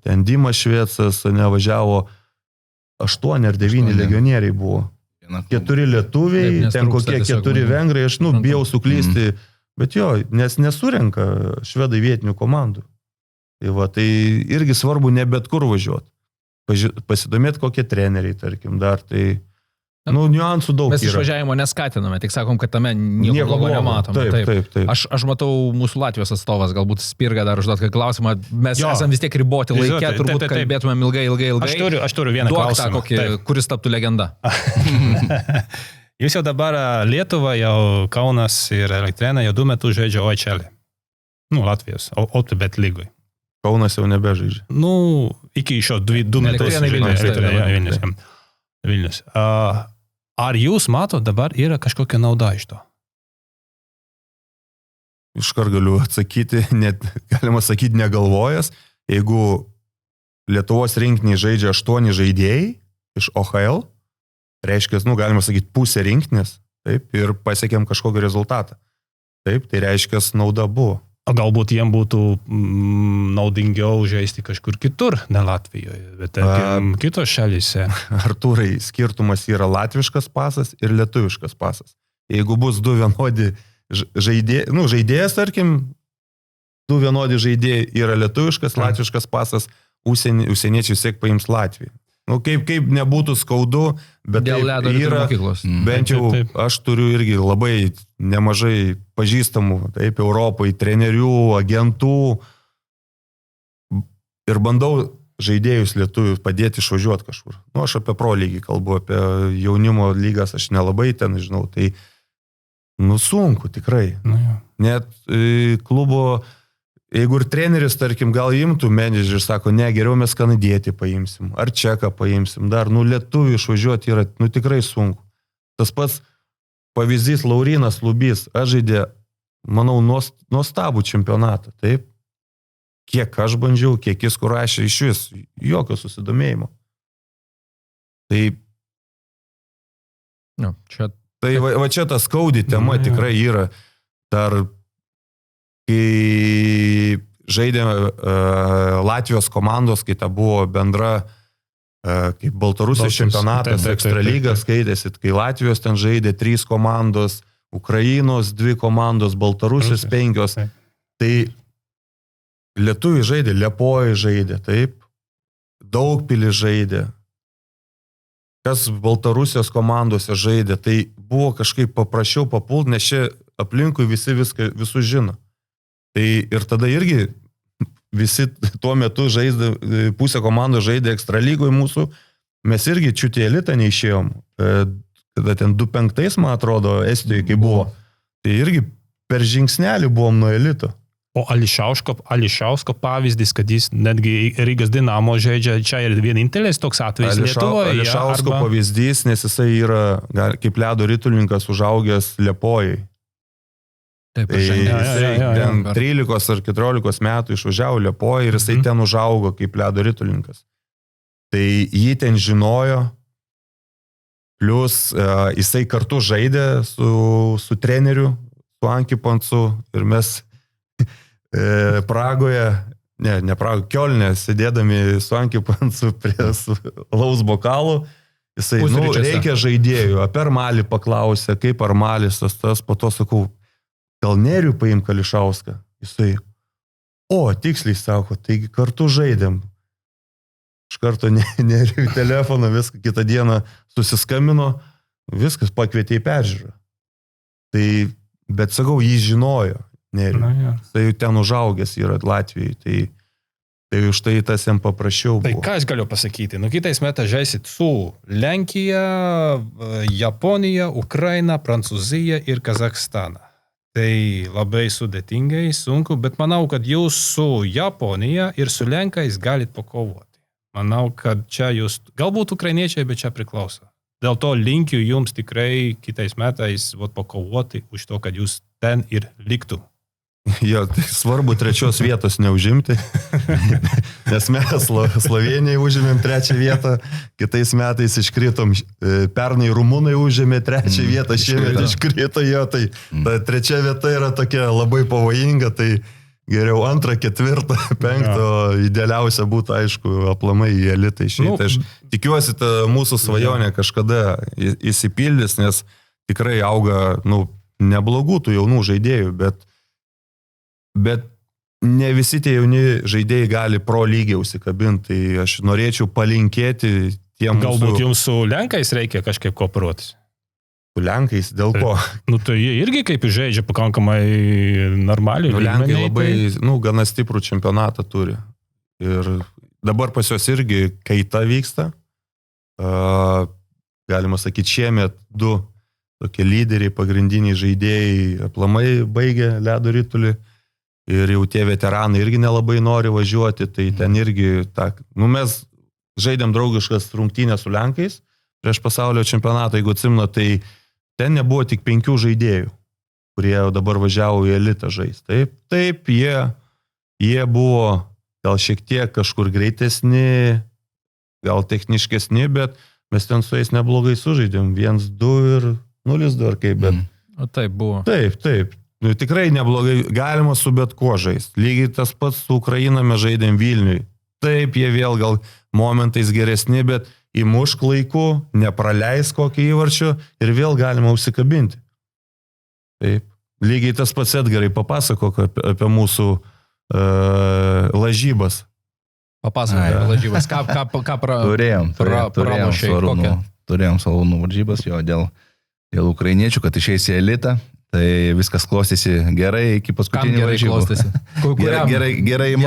S4: ten Dimas Švecas, nevažiavo 8 ar 9 legionieriai buvo. 4 lietuviai, taip, ten kokie 4 vengrai, aš bijau suklysti, bet jo, nes nesurenka švedai vietinių komandų. Tai irgi svarbu ne bet kur važiuoti. Pasidomėti kokie treneriai, tarkim, dar tai... niuansų daug
S1: mes
S4: yra.
S1: Išvažiavimo neskatiname, tik sakom, kad tame nieko blogo nematom.
S4: Taip.
S1: Aš matau mūsų Latvijos atstovas, galbūt Spirga dar užduot klausimą, mes esam vis tiek riboti laikę, turbūt kalbėtumėm ilgai.
S2: Aš turiu vieną klausimą.
S1: Kuris taptų legenda.
S2: Jūs jau dabar Lietuva, jau Kaunas ir Elektrėna jau 2 metus žaidžia OHL. Latvijos, OptiBet lygoj.
S4: Kaunas jau nebežaidžia.
S2: Iki šio 2 metus Vilnius. Ar jūs matot dabar yra kažkokia nauda iš to?
S4: Iškart galiu atsakyti, net galima sakyti negalvojęs, jeigu Lietuvos rinktinį žaidžia 8 žaidėjai iš OHL, reiškia, galima sakyti pusė rinktinės, taip, ir pasiekėm kažkokį rezultatą. Taip, tai reiškia, nauda buvo.
S2: Galbūt jiem būtų naudingiau žaisti kažkur kitur, ne Latvijoje, bet kitos šalyse.
S4: Artūrai, skirtumas yra latviškas pasas ir lietuviškas pasas. Jeigu bus 2 vienodi žaidėjas, tarkim, 2 vienodi žaidėjai yra lietuviškas, latviškas pasas, užsieniečiai siek paims Latviją. Kaip nebūtų skaudu, bet
S1: dėl ledo yra mokyklos.
S4: Bent jau aš turiu irgi labai nemažai pažįstamų, taip, Europoje, trenerių, agentų ir bandau žaidėjus lietuvių padėti išvažiuoti kažkur. Aš apie pro lygį kalbu, apie jaunimo lygas aš nelabai ten žinau, tai sunku tikrai. Net klubo, jeigu ir treneris, tarkim, gal imtų menedžerį, sako, ne, geriau mes kanadietį paimsim, ar čeką paimsim, dar, lietuvių išvažiuoti yra, tikrai sunku. Tas pats pavyzdys Laurinas Lubys, aš žaidė, manau, nuostabų čempionatą, taip? Kiek aš bandžiau, kiek jis kur rašė, iš vis, jokio susidomėjimo. Tai čia ta skaudi tema tikrai yra, dar kai žaidė Latvijos komandos, kai ta buvo bendra, kaip Baltarusijos čempionatas, ekstralyga skaitėsi, kai Latvijos ten žaidė 3 komandos, Ukrainos 2 komandos, Baltarusijos 5. Tai lietuviai žaidė, Liepojai žaidė, taip, Daugpilis žaidė. Kas Baltarusijos komandose žaidė, tai buvo kažkaip paprasčiau papult, nes čia aplinkui visi visus žino. Tai ir tada irgi visi tuo metu pusė komandų žaidė ekstralygoje mūsų, mes irgi čiutį elitą neišėjom. Kada ten 2005, man atrodo, Estijoje, kai buvo. Tai irgi per žingsnelį buvom nuo elito.
S2: O Ališausko pavyzdys, kad jis netgi Rygos Dinamo žaidžia, čia ir vienintelis toks atvejis Lietuvoje.
S4: Ališausko pavyzdys, nes jisai yra kaip ledo ritulininkas užaugęs Liepojai.
S1: Taip,
S4: tai jisai ten 13 ar 14 metų išvažiavo Liepojai ir jisai ten užaugo kaip ledo ritulininkas. Tai jį ten žinojo, plus jisai kartu žaidė su treneriu, su Ankipancu ir mes Pragoje, ne Pragoje, Kiolne, sėdėdami su Ankipancu prie alaus bokalų, jisai, reikia žaidėjų, apie Armalį paklausė, kaip Armalis tas, po to sakau, gal Nerių paim Ališauską, jisai, tiksliai sako, taigi kartu žaidėm. Iš karto Nerių telefoną, viską kitą dieną susiskambino, viskas pakvietė į peržiūrą. Tai, bet sakau, jis žinojo Nerių. Tai ten užaugęs yra Latvijai, tai už tai tas jam paprašiau buvo.
S2: Tai ką aš galiu pasakyti? Kitais metais žaisit su Lenkija, Japonija, Ukraina, Prancūzija ir Kazachstana. Tai labai sudėtingai, sunku, bet manau, kad jūs su Japonija ir su Lenkais galit pakovoti. Manau, kad čia jūs, galbūt ukrainiečiai, bet čia priklauso. Dėl to linkiu jums tikrai kitais metais pakovoti už to, kad jūs ten ir liktų.
S4: Jo, tai svarbu 3 vietos neužimti, nes mes Slovenijai užėmėm 3 vietą, kitais metais iškritom, pernai rumunai užėmė 3 vietą, šiemet iškrito jo, tai ta 3 vieta yra tokia labai pavojinga, tai geriau 2, 4, 5, idealiausia būtų, aišku, aplamai į elitą išeiti. Aš tikiuosi, ta mūsų svajonė kažkada įsipildys, nes tikrai auga, neblogų tų jaunų žaidėjų, bet ne visi tie jauni žaidėjai gali pro lygiai užsikabinti, tai aš norėčiau palinkėti tiem
S2: Galbūt jums su Lenkais reikia kažkaip kooperuotis.
S4: Su Lenkais, dėl ko?
S2: Tai jie irgi kaip žaidžia pakankamai normaliai.
S4: Lenkai labai, gana stiprų čempionatą turi. Ir dabar pas juos irgi kaita vyksta. Galima sakyti, šiemet 2 tokie lyderiai, pagrindiniai žaidėjai aplamai baigė ledo ritulį. Ir jau tie veteranai irgi nelabai nori važiuoti, tai ten irgi, mes žaidėm draugiškas rungtynės su Lenkais prieš pasaulio čempionatą, jeigu atsimno, tai ten nebuvo tik 5 žaidėjų, kurie dabar važiavo į elitą žaisti. Taip, jie buvo gal šiek tiek kažkur greitesni, gal techniškesni, bet mes ten su jais neblogai sužaidėm, 1-2 ir 0-2 ar kaip, bet...
S1: Taip buvo.
S4: Taip. Tikrai neblogai, galima su bet kuo žaisti. Lygiai tas pats su Ukraina mes žaidėm Vilniui. Taip, jie vėl gal momentais geresni, bet įmušk laiku, nepraleis kokį įvarčio ir vėl galima užsikabinti. Taip. Lygiai tas pats Edgarai papasakok apie mūsų lažybas.
S1: Papasakok apie lažybas.
S3: Turėjom Salūnų varžybas, jo, dėl ukrainiečių, kad išeis į elitą. Tai viskas klostėsi gerai iki paskutinių varžybų. Gerai į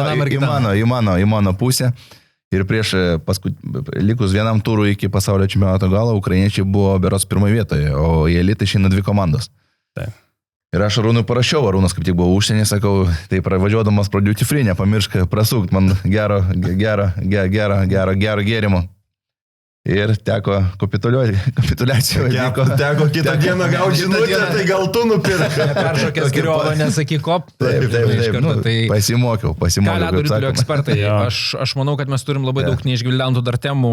S3: mano pusę. Ir prieš likus vienam turui iki pasaulio čempionato galo, ukrainiečiai buvo berods 1 vietoje, o į elitą išeina 2 komandos.
S2: Taip.
S3: Ir aš Arūnui parašiau, Arūnas kaip tik buvo užsienį, sakau, tai pravažiuodamas pro duty free, nepamiršk prasukt man gero gėrimo. Ir teko kapituliacijų.
S4: Teko kitą dieną gauti žinutę, tai gal tu nupirk.
S1: Peršokęs griovą, nesakyk kop.
S3: Taip. Pasimokiau.
S1: Ką ledo ritulio ekspertai? Aš manau, kad mes turim labai daug neišgvildentų dar temų.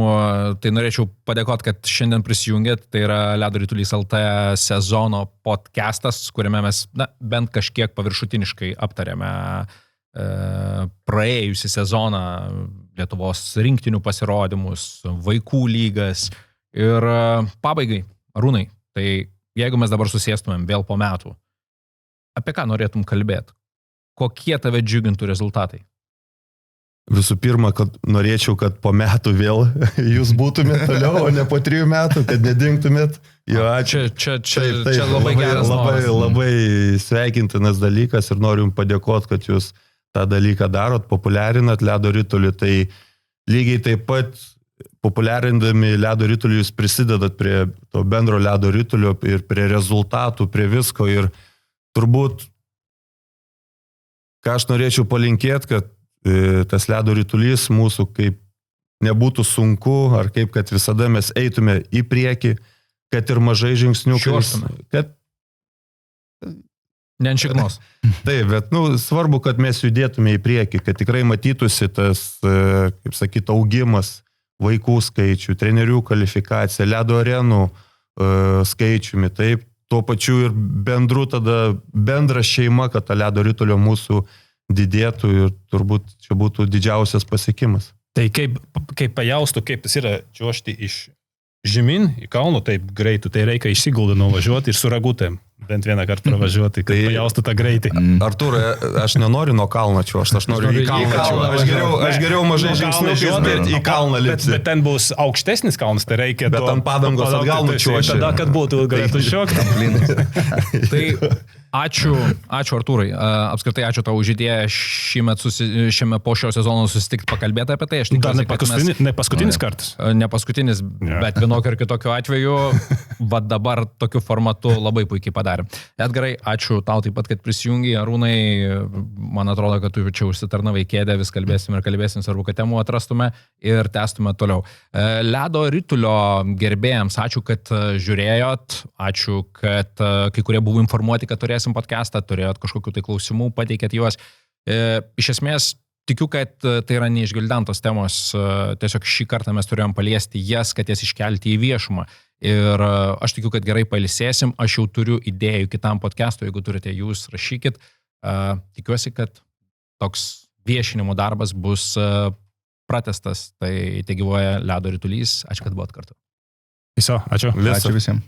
S1: Tai norėčiau padėkoti, kad šiandien prisijungėt. Tai yra Ledo ritulys LT sezono podcastas, kuriame mes bent kažkiek paviršutiniškai aptarėme praėjusį sezoną, Lietuvos rinktinių pasirodymus, vaikų lygas ir pabaigai, Arūnai, tai jeigu mes dabar susėstumėm vėl po metų, apie ką norėtum kalbėti? Kokie tave džiugintų rezultatai?
S4: Visų pirma, kad norėčiau, kad po metų vėl jūs būtumėt toliau, o ne po 3 metų, kad nedingtumėt. Jo, ačiū.
S1: Čia labai geras.
S4: Labai sveikintinas dalykas ir noriu jums padėkoti, kad jūs tą dalyką darot, populiarinat ledo ritulį. Tai lygiai taip pat populiarindami ledo ritulį jūs prisidedat prie to bendro ledo ritulio ir prie rezultatų, prie visko. Ir turbūt, ką aš norėčiau palinkėti, kad tas ledo ritulys mūsų kaip nebūtų sunku, ar kaip, kad visada mes eitume į priekį, kad ir mažai žingsnių. Kad...
S1: Nenšiknos.
S4: Taip, bet svarbu, kad mes judėtume į priekį, kad tikrai matytųsi tas, kaip sakyt, augimas vaikų skaičių, trenerių kvalifikacija, ledo arenų skaičiumi, taip, tuo pačiu ir bendra šeima, kad ta ledo ritulio mūsų didėtų ir turbūt čia būtų didžiausias pasiekimas.
S2: Tai kaip pajaustų, kaip tas yra čiuožti iš žemyn į kalną, taip greitų, tai reikia išsiguldą nuvažiuoti ir su ragutėm bent vieną kartą pravažiuoti, kad pajaustų tą greitį.
S4: Artūrai, aš nenoriu nuo kalno čiuožti, aš noriu į kalną čiuožti. Aš geriau mažai žingsniukais, bet į kalną lipsi.
S2: Bet ten bus aukštesnis kalnas, tai reikia...
S4: Bet ant padangos atgal nučiuoši.
S2: Tada, kad būtų galėtų šiokti.
S1: Tai ačiū Artūrai. Apskritai ačiū tau už idėją šiame po šio sezono susitikti pakalbėti apie tai.
S2: Dar ne paskutinis kartas.
S1: Ne paskutinis, bet vienokio ir kitokio atveju. Va dabar tokiu formatu labai puikiai padarė. Edgarai, ačiū tau taip pat, kad prisijungi. Arūnai, man atrodo, kad tu čia užsitarnavai kėdę, vis kalbėsim, svarbu, kad temų atrastume ir tęstume toliau. Ledo ritulio gerbėjams, ačiū, kad žiūrėjot, ačiū, kad kai kurie buvo informuoti, kad turėsim podcastą, turėjot kažkokių tai klausimų, pateikėt juos. Iš esmės, tikiu, kad tai yra neišgvildentos temos, tiesiog šį kartą mes turėjom paliesti jas, kad jas iškelti į viešumą. Ir aš tikiu, kad gerai pailsėsim, aš jau turiu idėjų kitam podcast'ui, jeigu turite jūs, rašykit. Tikiuosi, kad toks viešinimo darbas bus pratęstas, tai gyvuoja ledo ritulys. Ačiū, kad buvot kartu.
S2: Viso, ačiū.
S3: Ačiū visiems.